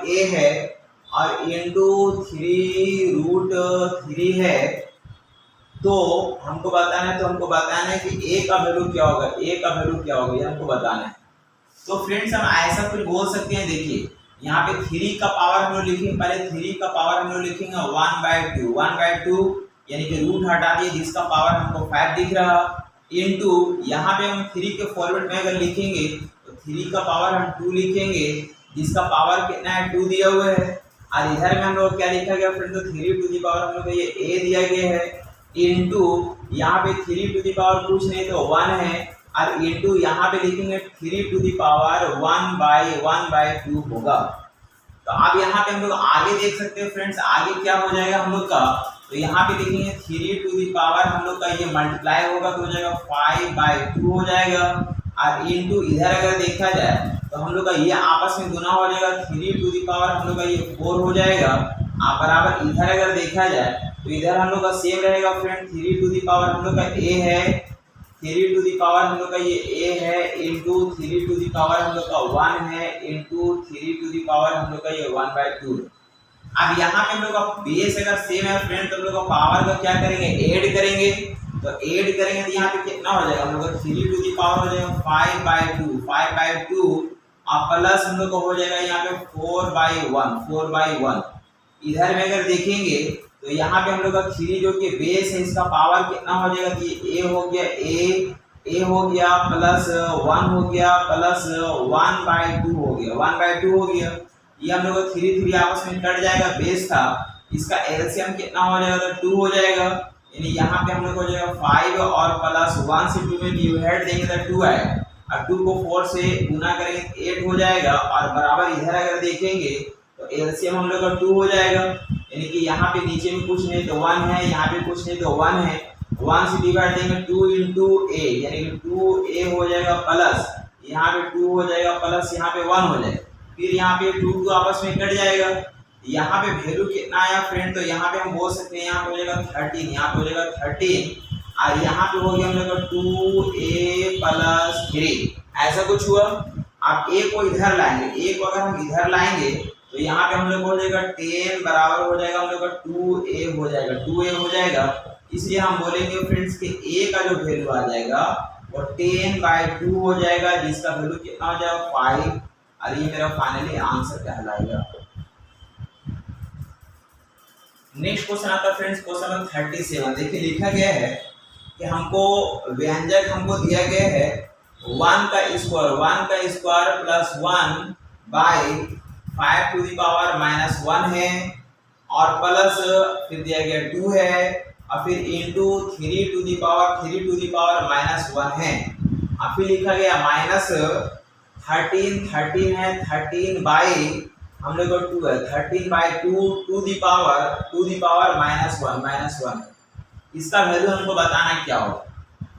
a है और इंटू 3√3 है। तो हमको बताना है कि a का वैल्यू क्या होगा, ये हमको बताना है। तो फ्रेंड्स हम ऐसा कुछ बोल सकते हैं, देखिए यहाँ पे 3 का पावर हम लोग लिखेंगे, पहले 3 का पावर हम लोग लिखेंगे 1/2 यानी कि रूट हटा दिए जिसका पावर हमको 5 दिख रहा, इनटू यहाँ पे हम 3 के फॉर्मेट में अगर लिखेंगे तो 3 का पावर हम 2 लिखेंगे जिसका पावर कितना है 2 दिया हुआ है, और इधर में हम लोग क्या लिखा गया फ्रेंड, तो 3 टू दी पावर हम लोग ये a दिया गया है, इनटू यहाँ पे 3 टू दी पावर कुछ नहीं तो 1 है और इंटू यहाँ पे लिखेंगे 3 टू दी पावर 1/2 होगा। तो अब यहाँ पे हम लोग आगे देख सकते हैं फ्रेंड्स, आगे क्या हो जाएगा हम लोग का, तो यहाँ पे लिखेंगे 3 टू दी पावर हम लोग का ये मल्टीप्लाई होगा तो हो जाएगा 5/2 हो जाएगा, और इंटू इधर अगर देखा जाए तो हम लोग का ये आपस में गुना हो जाएगा, 3 टू दी पावर हम लोग का ये 4 हो जाएगा, आप बराबर इधर अगर देखा जाए तो इधर हम लोग का सेम रहेगा फ्रेंड, 3 टू दी पावर हम लोग का a है, 3 टू दी पावर हम लोग का ये a है, इंटू 3 टू दी पावर हम लोग का 1 है, इंटू 3 टू दी पावर हम लोग का ये 1/2। अब यहाँ पे हम लोग का बेस अगर सेम है फ्रेंड तो हम लोग का पावर का क्या करेंगे, ऐड करेंगे, तो ऐड करेंगे तो यहाँ पे कितना हो जाएगा हम लोग का 3 टू दी पावर हो जाएगा 5/2 और प्लस हम लोग को हो जाएगा यहाँ पे 4/1। इधर में अगर देखेंगे तो यहाँ पे हम लोग का 3 जो कि बेस है इसका पावर कितना हो जाएगा कि a हो गया प्लस 1 हो गया प्लस 1/2 हो गया, ये हम लोग का 3 आपस में कट जाएगा, बेस था इसका एलसीएम कितना हो जाएगा तो 2 हो जाएगा, यानी यहाँ पे हम लोग हो जाएगा 5 और प्लस 1 से 2 में डिवाइड देंगे तो 2 आएगा, और 2 को 4 से गुना करेंगे 8 हो जाएगा, और बराबर इधर अगर देखेंगे तो एलसीएम हम लोग का 2 हो जाएगा, यानी कि यहाँ पे नीचे में कुछ नहीं तो 1 है, यहाँ पे कुछ नहीं तो 1 है, 1 से डिवाइड देंगे 2 इंटू a यानी कि 2a हो जाएगा प्लस यहाँ पे 2 हो जाएगा प्लस यहाँ पे 1 हो जाएगा, फिर यहाँ पे 2 आपस में कट जाएगा, यहाँ पे वैल्यू कितना आया फ्रेंड, तो यहाँ पे हम बोल सकते हैं यहाँ पे हो जाएगा 13, यहाँ पे हो जाएगा 13 और यहाँ पे हो गया हम लोग का 2a प्लस 3 ऐसा कुछ हुआ। आप a को इधर लाएंगे, a को अगर हम इधर लाएंगे तो यहाँ पे हम लोग हो जाएगा 10 बराबर हो जाएगा हम लोग का 2a हो जाएगा, इसलिए हम बोलेंगे फ्रेंड्स कि a का जो वैल्यू आ जाएगा वो 10/2 हो जाएगा जिसका वैल्यू कितना हो जाएगा 5, और ये मेरा फाइनली आंसर कहलाएगा। नेक्स्ट क्वेश्चन आता है फ्रेंड्स क्वेश्चन नंबर 37। देखिए लिखा गया है कि हमको व्यंजक हमको दिया गया है 1 का square plus 1/5 to the power -1 है, और प्लस फिर दिया गया 2 है, और फिर इंटू 3 टू दी पावर -1 है, और फिर लिखा गया -13 है, 13 बाई हम लोग को 2 है, 13/2 टू दी पावर -1 इसका वैल्यू हमको बताना क्या होगा।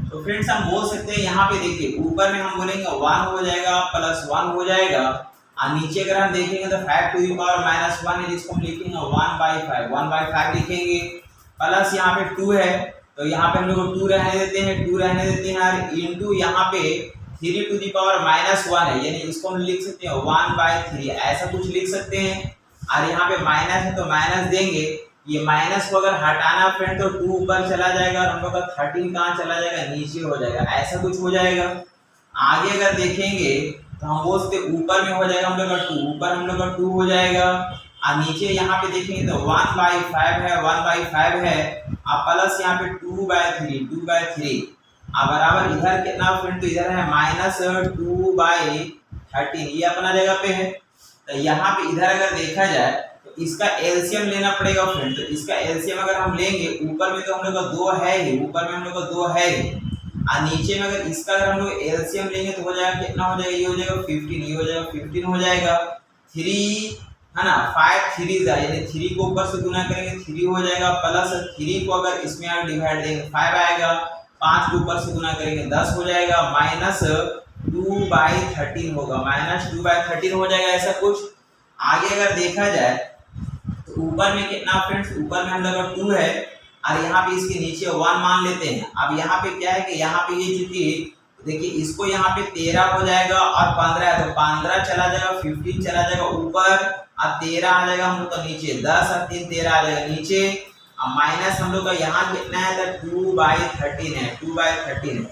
तो फ्रेंड्स हम बोल सकते हैं यहाँ पे देखिए ऊपर में हम बोलेंगे 1 हो जाएगा प्लस 1 हो जाएगा, और नीचे अगर हम देखेंगे तो 5 टू द पावर -1 है, जिसको हम लिखेंगे 1/5 लिखेंगे, प्लस यहाँ पे 2 है तो यहाँ पे हम लोग 2 रहने देते हैं और इंटू यहाँ पे 3 टू द पावर -1 है, यानी इसको हम लिख सकते हैं 1/3, ऐसा कुछ लिख सकते हैं। और यहाँ पे माइनस है तो माइनस देंगे, ये माइनस को अगर हटाना फ्रेंड तो 2 ऊपर चला जाएगा और हम लोग का 13 कहाँ चला जाएगा, नीचे हो जाएगा, ऐसा कुछ हो जाएगा। आगे अगर देखेंगे तो हम वो उसके ऊपर में हो जाएगा हम लोग का 2, ऊपर हम लोग का 2 हो जाएगा और नीचे यहाँ पे देखेंगे तो 1/5 है और प्लस यहाँ पे 2/3 और बराबर इधर कितना फ्रेंड, तो इधर है -2/13, ये अपना जगह पे है। तो यहाँ पे इधर अगर देखा जाए तो इसका एलसीएम लेना पड़ेगा फ्रेंड, तो इसका एलसीएम अगर हम लेंगे, ऊपर में तो हम लोग का 2 है ही, ऊपर में हम लोग का 2 है ही, और नीचे में अगर इसका अगर हम लोग एलसीएम लेंगे तो हो जाएगा कितना हो जाएगा, ये हो जाएगा 15, ये हो जाएगा 15 हो जाएगा, 3 है ना, 5 3 यानी 3 को ऊपर से गुना करेंगे 3 हो जाएगा, प्लस 3 को अगर इसमें अगर डिवाइड देंगे 5 आएगा, 5 को ऊपर से गुना करेंगे 10 हो जाएगा, -2/13 होगा, -2/13 हो जाएगा, ऐसा कुछ। आगे अगर देखा जाए तो ऊपर में कितना फ्रेंड्स, ऊपर में हम लोग का 2 है और यहाँ पे इसके नीचे 1 मान लेते हैं। अब यहाँ पे क्या है कि यहाँ पे ये चूंकि देखिए इसको यहाँ पे 13 हो जाएगा और 15 है तो 15 चला जाएगा, 15 चला जाएगा ऊपर और 13 आ जाएगा हम लोग का नीचे, 10 और 3 13 आ जाएगा नीचे, और माइनस हम लोग का यहाँ कितना है तो 2/13 है, 2/13 है।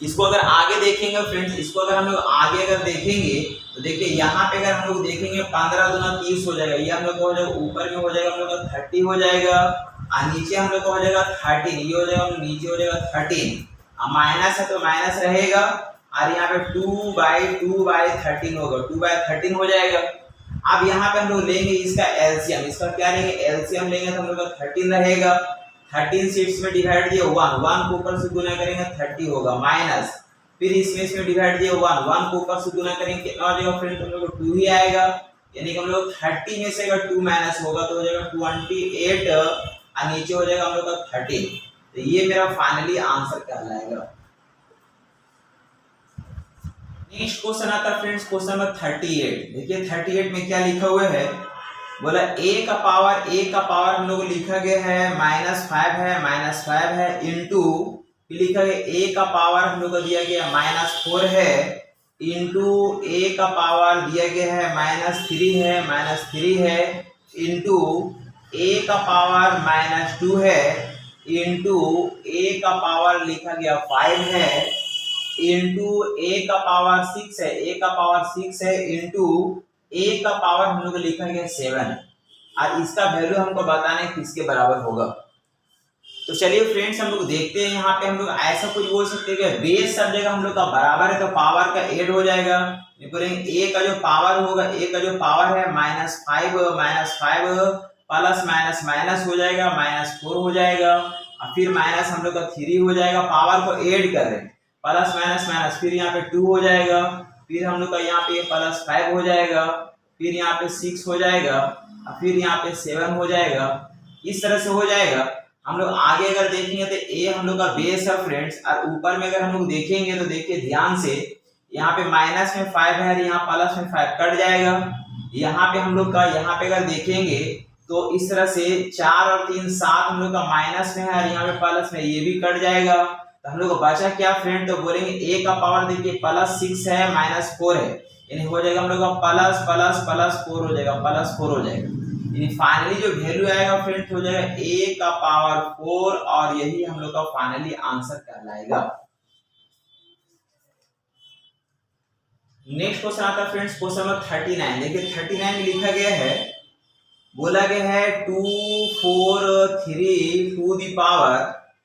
इसको अगर आगे देखेंगे फ्रेंड्स, इसको अगर हम लोग आगे अगर देखेंगे तो देखिए यहाँ पे अगर हम लोग देखेंगे 15 दूना 30 हो जाएगा, ये हम लोग का हो जाएगा, ऊपर में हो जाएगा हम लोग का 30 हो जाएगा और नीचे हम लोग का हो जाएगा 13, ये हो जाएगा नीचे हो जाएगा 13, और माइनस है तो माइनस रहेगा और यहाँ पे 2/13 होगा, 2/13 हो जाएगा। अब यहाँ पे हम लोग लेंगे इसका एलसीएम, इसका क्या लेंगे, एलसीएम लेंगे तो हम लोग का 13 रहेगा, 13 से इसमें डिवाइड दिए 1 को ऊपर से गुना करेंगे 30 होगा, माइनस फिर इसमें डिवाइड दिए 1 को ऊपर से गुना करेंगे कितना हो जाएगा फ्रेंड, हम लोग को 2 ही आएगा, यानी कि हम लोग 30 में से अगर 2 माइनस होगा तो हो जाएगा 28 और नीचे हो जाएगा हम लोग का 13। तो ये मेरा फाइनली आंसर कहलाएगा। नेक्स्ट क्वेश्चन आता है फ्रेंड्स, क्वेश्चन नंबर 38। देखिए 38 में क्या लिखा हुआ है, बोला a का पावर हम लोग को लिखा गया है -5 है इंटू लिखा गया a का पावर हम लोग को दिया गया -4 है इंटू a का पावर दिया गया है -3 है इंटू a का पावर -2 है इंटू a का पावर लिखा गया 5 है इंटू a का पावर 6 है इंटू a का पावर हम लोग को लिखा गया 7 है और इसका वैल्यू हमको बताना है किसके बराबर होगा। तो चलिए फ्रेंड्स हम लोग देखते हैं, यहाँ पे हम लोग ऐसा कुछ बोल सकते हैं कि बेस सब जगह हम लोग का बराबर है तो पावर का ऐड हो जाएगा, बोलेंगे a का जो पावर होगा, a का जो पावर है -5 प्लस माइनस हो जाएगा, -4 हो जाएगा और फिर माइनस हम लोग का 3 हो जाएगा, पावर को ऐड कर रहे हैं, प्लस माइनस फिर यहाँ पे 2 हो जाएगा, फिर हम लोग का यहाँ पे +5 हो जाएगा, फिर यहाँ पे 6 हो जाएगा और फिर यहाँ पे 7 हो जाएगा, इस तरह से हो जाएगा। हम लोग आगे अगर देखेंगे तो a हम लोग का बेस है फ्रेंड्स, और ऊपर में अगर हम लोग देखेंगे तो देखिए ध्यान से यहाँ पे माइनस में 5 है और यहाँ प्लस में 5 कट जाएगा, यहाँ पे हम लोग का यहाँ पे अगर देखेंगे तो इस तरह से 4 और 3 7 हम लोग का माइनस में है और यहाँ पे प्लस में ये भी कट जाएगा, तो हम लोग को बचा क्या फ्रेंड, तो बोलेंगे a का पावर देखिए +6 है -4 है, यानी हो जाएगा हम लोग का +4 हो जाएगा, +4 हो जाएगा, यानी फाइनली जो वैल्यू आएगा फ्रेंड हो जाएगा a का पावर 4 और यही हम लोग का फाइनली आंसर कहलाएगा। नेक्स्ट क्वेश्चन आता है फ्रेंड्स, क्वेश्चन नंबर 39। देखिए 39 में लिखा गया है, बोला गया है 2 4 3 टू द पावर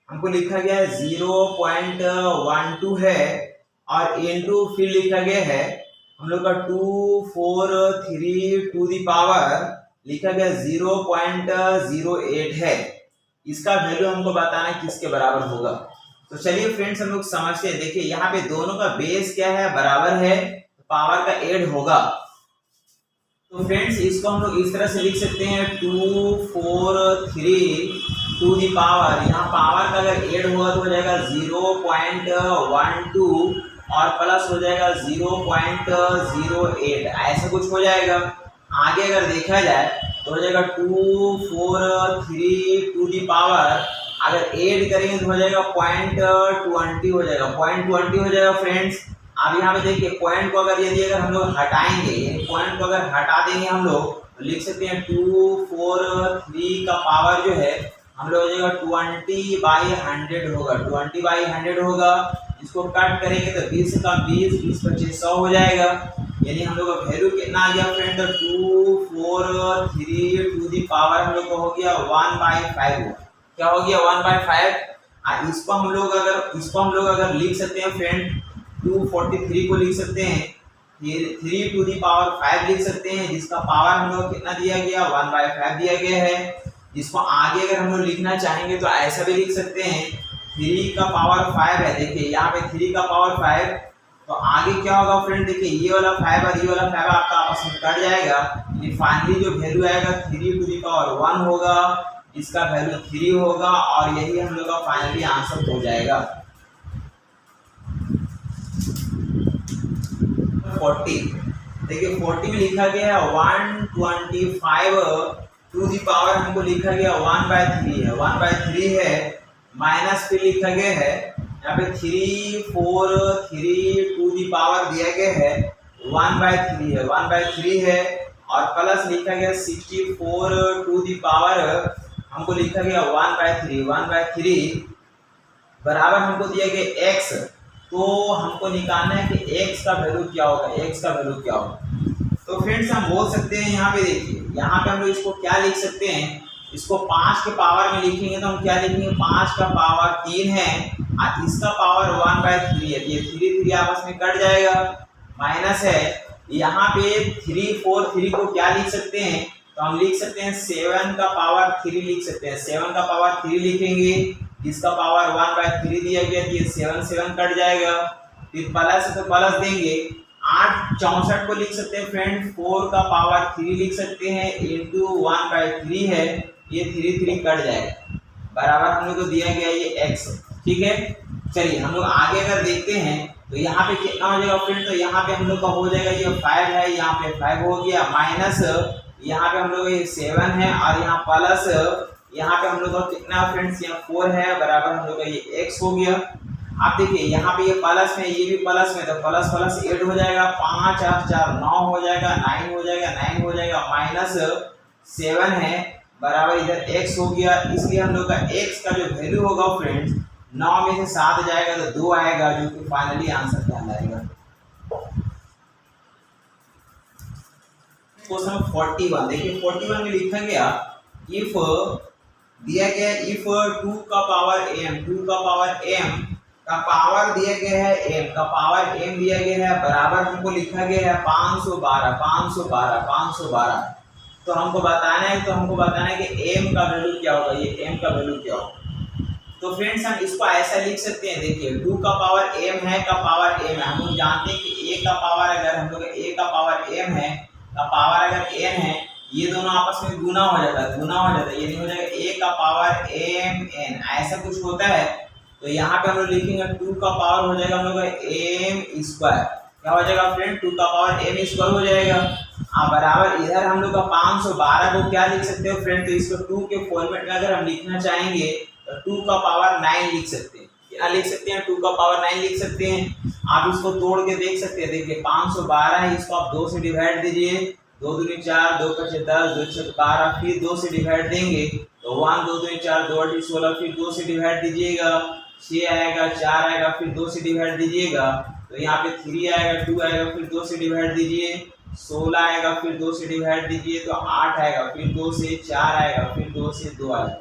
हमको लिखा गया है 0.12 है और इनटू फिर लिखा गया है हम लोग का 2 4 3 टू द पावर लिखा गया 0.08 है, इसका वैल्यू हमको बताना है किसके बराबर होगा। तो चलिए फ्रेंड्स हम लोग समझते हैं, देखिए यहाँ पे दोनों का बेस क्या है, बराबर है, पावर का ऐड होगा। तो फ्रेंड्स इसको हम लोग इस तरह से लिख सकते हैं 2 4 3 टू दी पावर, यहाँ पावर का अगर ऐड हुआ तो हो जाएगा 0.12 और प्लस हो जाएगा 0.08, ऐसा कुछ हो जाएगा। आगे अगर देखा जाए तो हो जाएगा 243 टू दी पावर, अगर ऐड करेंगे तो हो जाएगा 0.20 हो जाएगा, 0.20 हो जाएगा फ्रेंड्स। अब यहाँ पे देखिए पॉइंट को अगर यदि अगर हम लोग हटाएंगे, पॉइंट को अगर हटा देंगे हम लोग तो लिख सकते हैं 243 का पावर जो है हम लोग हो जाएगा 20/100 होगा, 20/100 होगा। इसको कट करेंगे तो 20 का 20, 20 25 100 हो जाएगा। यानी हम लोग का वैल्यू कितना आ गया फ्रेंड, तो 243 टू दी पावर हम लोग को हो गया 1/5 हुआ। क्या हो गया 1/5। इसको हम लोग अगर लिख सकते हैं फ्रेंड, 243 को लिख सकते हैं 3 टू दी पावर 5 लिख सकते हैं, जिसका पावर हम लोग कितना दिया गया 1/5 दिया गया है। जिसको आगे अगर हम लोग लिखना चाहेंगे तो ऐसा भी लिख सकते हैं 3 का पावर 5 है। देखिए यहाँ पे 3 का पावर 5, तो आगे क्या होगा फ्रेंड, देखिए ये वाला 5 और ये वाला 5 आपका आपस में कट जाएगा। फाइनली जो वैल्यू आएगा 3 टू दी पावर 1 होगा, इसका वैल्यू 3 होगा और यही हम लोग का फाइनली आंसर हो जाएगा। 40, देखिए 40 में लिखा गया है 125 टू दी पावर हमको लिखा गया 1/3 है, 1/3 है, माइनस फिर लिखा गया है यहाँ पे 343 टू दी पावर दिया गया है 1/3 है, 1/3 है, और प्लस लिखा गया 64 टू दी पावर हमको लिखा गया 1/3, 1/3 बराबर हमको दिया गया x। तो हमको निकालना है कि x का वैल्यू क्या होगा, x का वैल्यू क्या होगा। तो फ्रेंड्स हम बोल सकते हैं यहाँ पे देखिए, यहाँ पे हम लोग इसको क्या लिख सकते हैं, इसको 5 के पावर में लिखेंगे तो हम क्या लिखेंगे 5 का पावर 3 है और इसका पावर 1/3 है। ये 3 आपस में कट जाएगा, माइनस है यहाँ पे 343 को क्या लिख सकते हैं, तो हम लिख सकते हैं 7 का पावर 3 लिख सकते हैं, 7 का पावर 3 लिखेंगे, इसका पावर 1/3 दिया गया, ये 7 कट जाएगा, फिर प्लस तो प्लस देंगे 864 को लिख सकते हैं फ्रेंड, 4 का पावर 3 लिख सकते हैं इंटू 1/3 है, ये 3 कट जाएगा, बराबर हम लोग को दिया गया ये x। ठीक है, चलिए हम लोग आगे अगर देखते हैं तो यहाँ पे कितना हो जाएगा फ्रेंड, तो यहाँ पे हम लोग का हो जाएगा ये 5 है, यहाँ पे 5 हो गया, माइनस यहाँ पे हम लोग ये 7 है और यहाँ प्लस यहाँ पे हम लोग का कितना फ्रेंड्स यहाँ 4 है, बराबर हम लोग का ये x हो गया। आप देखिए यहाँ पे ये प्लस में, ये भी प्लस में, तो प्लस प्लस 8 हो जाएगा, 5 8 4 9 हो जाएगा, 9 हो जाएगा, 9 हो जाएगा, माइनस 7 है, बराबर इधर x हो गया। इसलिए हम लोग का x का जो वैल्यू होगा फ्रेंड्स 9 में से 7 जाएगा तो 2 आएगा, जो कि फाइनली आंसर क्या आएगा। क्वेश्चन 41 देखिए, 41 में लिखा गया इफ दिया गया इफ 2 का पावर m, 2 का पावर m का पावर दिया गया है m का पावर m दिया गया है, बराबर हमको लिखा गया है 512 तो हमको बताना है कि m का वैल्यू क्या होगा, ये m का वैल्यू क्या होगा। तो फ्रेंड्स हम इसको ऐसा लिख सकते हैं, देखिए 2 का पावर m है, का पावर m है, हम लोग जानते हैं कि a का पावर अगर हम लोग a का पावर m है, का पावर अगर n है, ये दोनों आपस में गुना हो जाता है, ये नहीं हो जाएगा a का पावर mn, ऐसा कुछ होता है। तो यहाँ पे हम लोग लिखेंगे 2 का पावर हो जाएगा हम लोग m स्क्वायर, क्या हो जाएगा फ्रेंड 2 का पावर m स्क्वायर हो जाएगा। बराबर इधर हम लोग का 512 को क्या लिख सकते हो फ्रेंड, तो इसको 2 के फॉर्मेट में अगर हम लिखना चाहेंगे तो 2 का पावर 9 लिख सकते हैं, क्या लिख सकते हैं 2 का पावर 9 लिख सकते हैं। आप इसको तोड़ के देख सकते हैं, देखिए 512 है, इसको आप 2 से डिवाइड दीजिए, 2 दूनी 4, 2 5 10, 2 6 12, फिर 2 से डिवाइड देंगे तो 1 2 दूनी 4, 2 8 16, फिर 2 से डिवाइड दीजिएगा 6 आएगा, 4 आएगा, फिर 2 से डिवाइड दीजिएगा तो यहाँ पे 3 आएगा, 2 आएगा, फिर 2 से डिवाइड दीजिए 16 आएगा, फिर 2 से डिवाइड दीजिए तो 8 आएगा, फिर 2 से 4 आएगा, फिर 2 से 2 आएगा।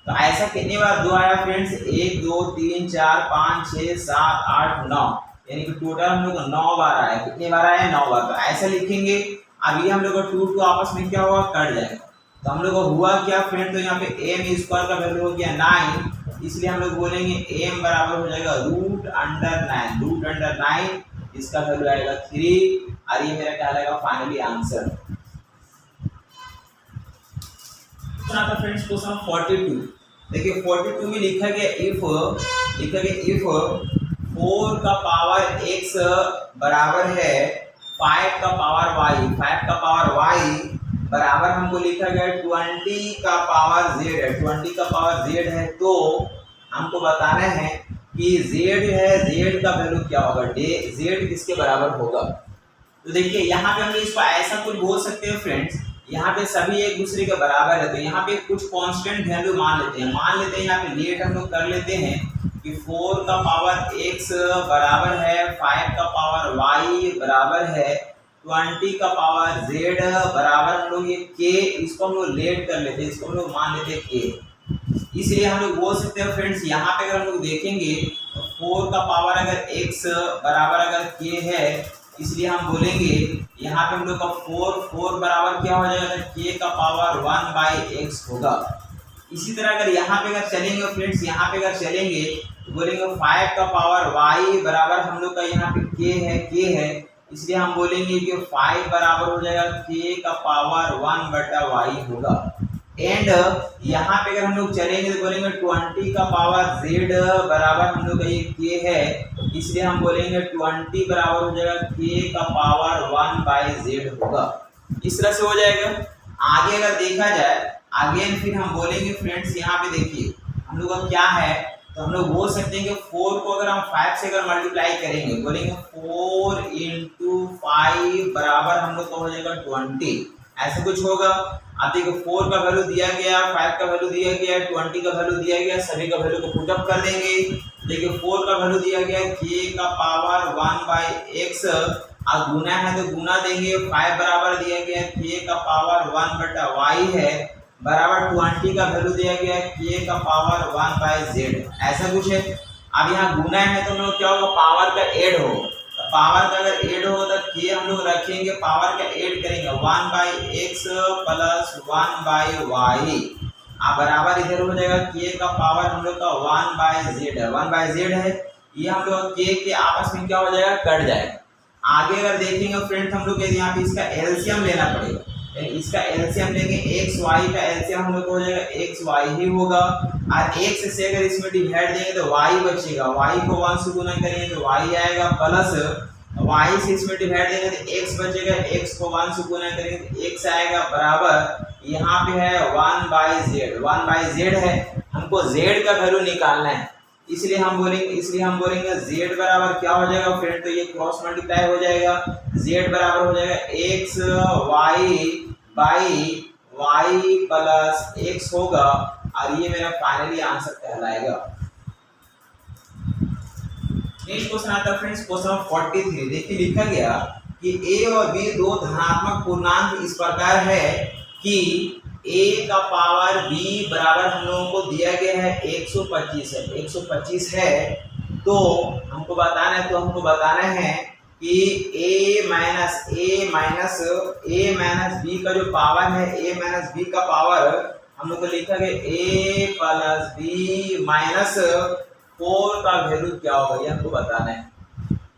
तो ऐसा कितनी बार 2 आया फ्रेंड्स, 1 2 3 4 5 6 7 8 9, यानी कि टोटल हम लोग 9 बार आया। कितनी बार आया 9 बार। तो ऐसा लिखेंगे। अभी हम लोग का 2 आपस में क्या होगा कट जाएगा। तो हम लोग को हुआ क्या फ्रेंड, तो यहाँ पे m स्क्वायर का वैल्यू हो गया 9, इसलिए हम लोग बोलेंगे m बराबर हो जाएगा √9, इसका वैल्यू आएगा 3 और ये मेरा क्या आएगा फाइनली आंसर। फ्रेंड्स क्वेश्चन 42 देखिए, 42 में लिखा गया इफ 4 का पावर x बराबर है 5 का पावर y, 5 का पावर y बराबर हमको लिखा गया 20 का पावर z है, 20 का पावर z है। तो हमको बताना है कि z है, z का वैल्यू क्या होगा, z किसके बराबर होगा। तो देखिए यहाँ पे हम इसको ऐसा कुछ बोल सकते हैं फ्रेंड्स, यहाँ पे सभी एक दूसरे के बराबर है, तो यहाँ पे कुछ कांस्टेंट वैल्यू मान लेते हैं यहाँ पे लेट हम लोग कर लेते हैं कि 4 का पावर x बराबर है 5 का पावर y बराबर है 20 का पावर z बराबर हम लोग ये k, इसको हम लोग लेट कर लेते हैं, इसको हम लोग मान लेते हैं k। इसलिए हम लोग बोल सकते हैं फ्रेंड्स, यहाँ पे अगर हम लोग देखेंगे तो 4 का पावर अगर x बराबर अगर k है, इसलिए हम बोलेंगे यहाँ पे हम लोग का 4 बराबर क्या हो जाएगा, k का पावर 1/x होगा। इसी तरह अगर यहाँ पे अगर चलेंगे फ्रेंड्स, यहाँ पे अगर चलेंगे तो बोलेंगे 5 का पावर y बराबर हम लोग का यहाँ पे k है, इसलिए हम बोलेंगे कि 5 बराबर हो जाएगा k का पावर 1/y होगा। एंड यहाँ पे अगर हम लोग चलेंगे तो बोलेंगे 20 का पावर z बराबर हम लोग का ये k है, इसलिए हम बोलेंगे 20 बराबर हो जाएगा k का पावर 1/z होगा। इस तरह से हो जाएगा। आगे अगर देखा जाए, आगे फिर हम बोलेंगे फ्रेंड्स, यहाँ पे देखिए हम लोग का क्या है, तो हम लोग बोल सकते हैं कि 4 को अगर हम 5 से अगर मल्टीप्लाई करेंगे, बोलेंगे 4 × 5 बराबर हम लोग का हो जाएगा 20, ऐसा कुछ होगा। अब देखिए 4 का वैल्यू दिया गया, 5 का वैल्यू दिया गया, 20 का वैल्यू दिया गया, सभी का वैल्यू को पुट अप कर देंगे। देखिए 4 का वैल्यू दिया गया k का पावर 1/x, अब गुना है तो गुना देंगे, 5 बराबर दिया गया k का पावर 1/y है बराबर 20 का वैल्यू दिया गया k का पावर 1/z, ऐसा कुछ है। अब यहाँ गुना है तो हम लोग क्या होगा, पावर का ऐड हो, पावर का अगर ऐड हो तो k हम लोग रखेंगे, पावर का ऐड करेंगे 1/x प्लस 1/y, अब बराबर इधर हो जाएगा k का पावर हम लोग का 1/z है, 1/z है, ये हम लोग k के आपस में क्या हो जाएगा, कट जाएगा। आगे अगर देखेंगे फ्रेंड्स, हम लोग यहाँ पे इसका एलसीएम लेना पड़ेगा, इसका एलसीएम लेंगे, x y का एलसीएम हम लोग हो जाएगा x y ही होगा, और x से अगर इसमें डिवाइड देंगे तो y बचेगा, y को 1 से गुना करेंगे तो y आएगा, प्लस y से इसमें डिवाइड देंगे तो x बचेगा, x को 1 से गुना करेंगे तो x आएगा बराबर यहाँ पे है 1/z है, हमको z का वैल्यू निकालना है, इसलिए हम बोलेंगे z बराबर क्या हो जाएगा फ्रेंड, तो ये क्रॉस मल्टीप्लाई हो जाएगा, z बराबर हो जाएगा x y प्लस x होगा, और ये मेरा फाइनली आंसर कहलाएगा। नेक्स्ट क्वेश्चन आता है फ्रेंड्स, क्वेश्चन 43। देखिए लिखा गया कि a और b दो धनात्मक पूर्णांक इस प्रकार है कि a का पावर b बराबर हम लोगों को दिया गया है 125 है, तो हमको बताना है कि a माइनस b का जो पावर है, a माइनस b का पावर हम लोग को लिखा गया a प्लस b माइनस 4 का वैल्यू क्या होगा, ये हमको बताना है।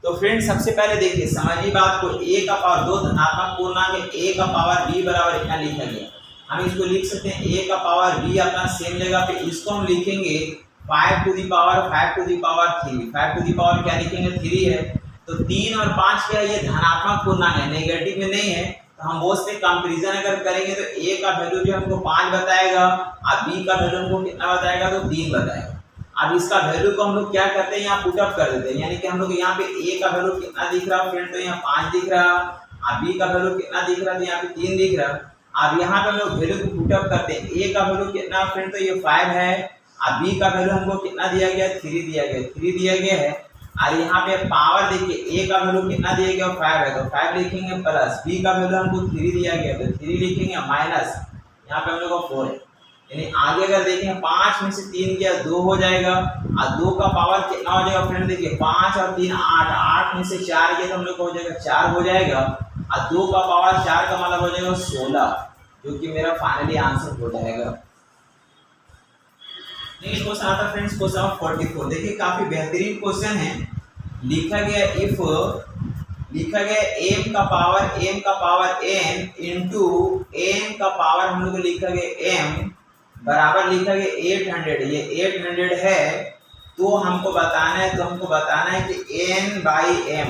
तो फ्रेंड्स सबसे पहले देखिए, समझिए बात को, a का पावर दो धनात्मक पूर्णांक है, a का पावर b बराबर इतना लिखा गया, हम इसको लिख सकते हैं a का पावर b अपना सेम जगह पे, इसको हम लिखेंगे 5 to the power 3, 5 to the power क्या लिखेंगे 3 है, तो 3 और 5 क्या है, ये धनात्मक पूर्णांक है, नेगेटिव में नहीं है, तो हम बोल सकते हैं कंपैरिजन अगर करेंगे तो a का वैल्यू जो हमको 5 बताएगा और b का वैल्यू हमको कितना बताएगा, तो 3 बताएगा। अब इसका वैल्यू को हम लोग क्या करते हैं, यहाँ पुट अप कर देते हैं, यानी कि हम लोग यहाँ पे a का वैल्यू कितना दिख रहा है फ्रेंड, तो यहाँ 5 दिख रहा, और b का वैल्यू कितना दिख रहा है, तो यहाँ पे 3 दिख रहा। अब यहाँ पे हम लोग वैल्यू को पुट अप करते हैं, a का वैल्यू कितना फ्रेंड, तो ये 5 है, और b का वैल्यू हमको कितना दिया गया, 3 दिया गया है, और यहाँ पे पावर देखिए a का वैल्यू कितना दिया गया 5 है, तो 5 लिखेंगे, प्लस b का वैल्यू हमको 3 दिया गया, तो 3 लिखेंगे, माइनस यहाँ पे हम लोग को 4 है, यानी आगे अगर देखें 5 में से 3 गया 2 हो जाएगा, और 2 का पावर कितना हो जाएगा फ्रेंड, देखिए 5 और 3 8 में से 4 गया तो हम लोग हो जाएगा 4 हो जाएगा, और 2 का पावर 4 का मतलब हो जाएगा 16, जो कि मेरा फाइनली आंसर हो जाएगा। नेक्स्ट क्वेश्चन आता है फ्रेंड्स, क्वेश्चन 44। देखिए काफी बेहतरीन क्वेश्चन है, लिखा गया m का पावर n इंटू m का पावर हम लोग को लिखा गया m बराबर लिखा गया 800, ये 800 है, तो हमको बताना है कि n बाई m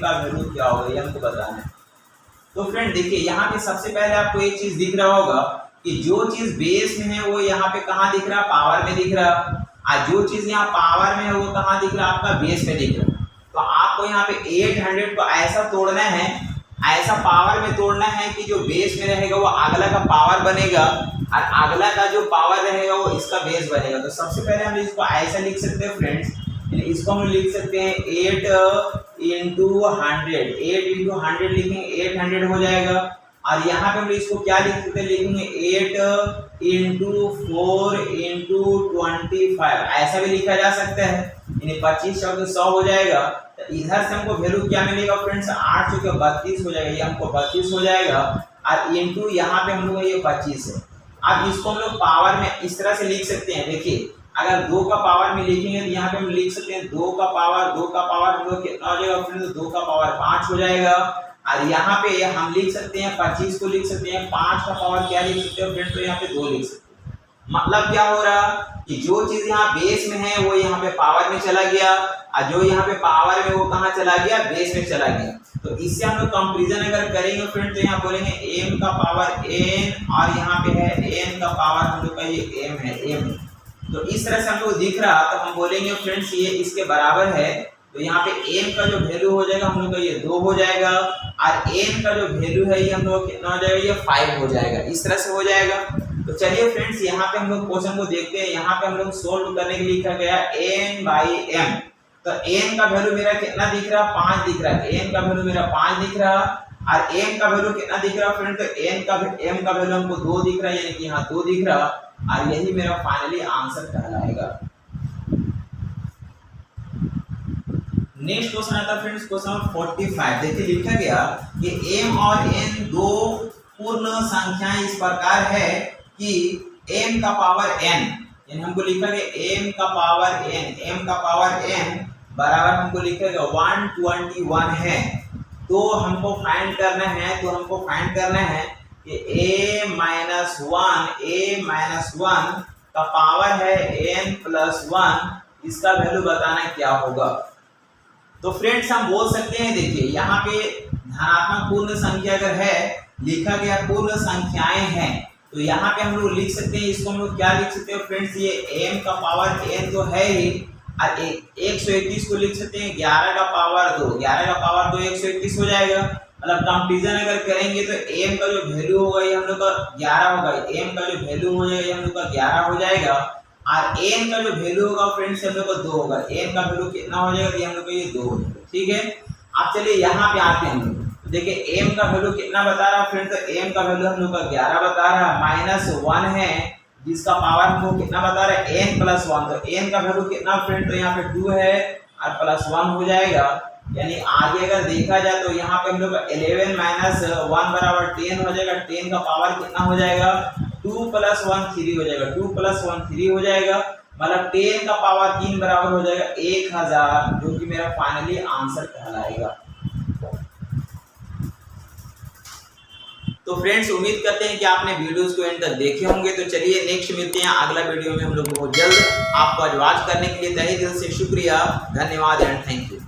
का वैल्यू क्या होगा, ये हमको बताना है। तो फ्रेंड देखिए यहाँ पे सबसे पहले आपको एक चीज दिख रहा होगा कि जो चीज बेस में है वो यहाँ पे कहाँ दिख रहा है, पावर में दिख रहा है, और जो चीज यहाँ पावर में है वो कहाँ दिख रहा है, आपका बेस में दिख रहा है। तो आपको यहाँ पे 800 को ऐसा तोड़ना है, ऐसा पावर में तोड़ना है कि जो बेस में रहेगा वो अगला का पावर बनेगा और अगला का जो पावर रहेगा वो इसका बेस बनेगा। तो सबसे पहले हम इसको ऐसा लिख सकते हैं फ्रेंड्स, इसको हम लिख सकते हैं 8 इंटू 100 लिखेंगे 800 हो जाएगा। और यहाँ पे हम इसको क्या लिख सकते हैं, लिखेंगे 8 इंटू 4 इंटू 25, ऐसा भी लिखा जा सकता है, यानी 25 चौके 100 हो जाएगा। तो इधर से हमको वैल्यू क्या मिलेगा फ्रेंड्स, 8 चौके 32 हो जाएगा, ये हमको 32 हो जाएगा और इंटू यहाँ पे हम लोग ये 25 है। अब इसको हम लोग पावर में इस तरह से लिख सकते हैं, देखिए अगर 2 का पावर में लिखेंगे तो यहाँ पे हम लिख सकते हैं 2 का पावर हम लोग कितना हो जाएगा फ्रेंड्स, 2 का पावर 5 हो जाएगा। और यहाँ पे हम लिख सकते हैं 25 को लिख सकते हैं 5 का पावर क्या लिख सकते हैं फ्रेंड्स, तो यहाँ पे 2 लिख सकते हैं। मतलब क्या हो रहा कि जो चीज यहाँ बेस में है वो यहाँ पे पावर में चला गया और जो यहाँ पे पावर में वो कहाँ चला गया, बेस में चला गया। तो इससे हम लोग कंपैरिजन अगर करेंगे फ्रेंड तो यहाँ बोलेंगे m का पावर n और यहाँ पे है n का पावर हम लोग का ये m है m। तो इस तरह से हम लोग दिख रहा तो हम बोलेंगे फ्रेंड्स ये इसके बराबर है। तो यहाँ पे m का जो वैल्यू हो जाएगा हम लोग का ये 2 हो जाएगा और n का जो वैल्यू है ये हम लोग कितना हो जाएगा, ये 5 हो जाएगा। इस तरह से हो जाएगा। तो चलिए फ्रेंड्स यहाँ पे हम लोग क्वेश्चन को देखते हैं। यहाँ पे हम लोग सोल्व करने के लिए लिखा गया n बाई m। तो n का वैल्यू मेरा कितना दिख रहा, 5 दिख रहा है, n का वैल्यू मेरा 5 दिख रहा और m का वैल्यू कितना दिख रहा फ्रेंड, तो m का वैल्यू हमको 2 दिख रहा है, यानी कि यहाँ 2 दिख रहा और यही मेरा फाइनली आंसर कहलाएगा। नेक्स्ट क्वेश्चन आता है फ्रेंड्स क्वेश्चन नंबर 45। देखिए लिखा गया कि m और n दो पूर्ण संख्याएं इस प्रकार है कि m का पावर n, यानी हमको लिखा गया m का पावर n बराबर हमको लिखा गया 121 है। तो हमको फाइंड करना है कि a माइनस 1 का पावर है n प्लस 1, इसका वैल्यू बताना क्या होगा। तो फ्रेंड्स हम बोल सकते हैं, देखिए यहाँ पे धनात्मक पूर्ण संख्या अगर है, लिखा गया पूर्ण संख्याएं हैं, तो यहाँ पे हम लोग लिख सकते हैं, इसको हम लोग क्या लिख सकते हैं फ्रेंड्स, ये m का पावर n तो है ही और 121 को लिख सकते हैं 11 का पावर 2 121 हो जाएगा। मतलब कंपैरिजन अगर करेंगे तो m का जो वैल्यू होगा ये हम लोग का 11 होगा, m का जो वैल्यू हो जाएगा ये हम लोग का 11 हो जाएगा और n का जो वैल्यू होगा फ्रेंड्स हम लोग का 2 होगा। n का वैल्यू कितना हो जाएगा, ये हम लोग का ये 2 हो जाएगा। ठीक है, अब चलिए यहाँ पे आते हैं हम लोग। देखिए m का वैल्यू कितना बता रहा है फ्रेंड्स, तो m का वैल्यू हम लोग का 11 बता रहा है, माइनस 1 है जिसका पावर हमको कितना बता रहा है n प्लस 1। तो n का वैल्यू कितना फ्रेंड, तो यहाँ पे 2 है और प्लस 1 हो जाएगा। यानी आगे अगर देखा जाए तो यहाँ पे हम लोग 11 माइनस 1 बराबर 10 हो जाएगा। 10 का पावर कितना हो जाएगा, 2 प्लस 1 3 हो जाएगा, 2 प्लस 1 3 हो जाएगा। मतलब 10 का पावर 3 बराबर हो जाएगा 1000, जो कि मेरा फाइनली आंसर कहलाएगा। तो फ्रेंड्स उम्मीद करते हैं कि आपने वीडियोस को एंड तक देखे होंगे। तो चलिए नेक्स्ट मिलते हैं अगला वीडियो में हम लोग बहुत जल्द। आपको आज वॉच करने के लिए तहे दिल से शुक्रिया, धन्यवाद एंड थैंक यू।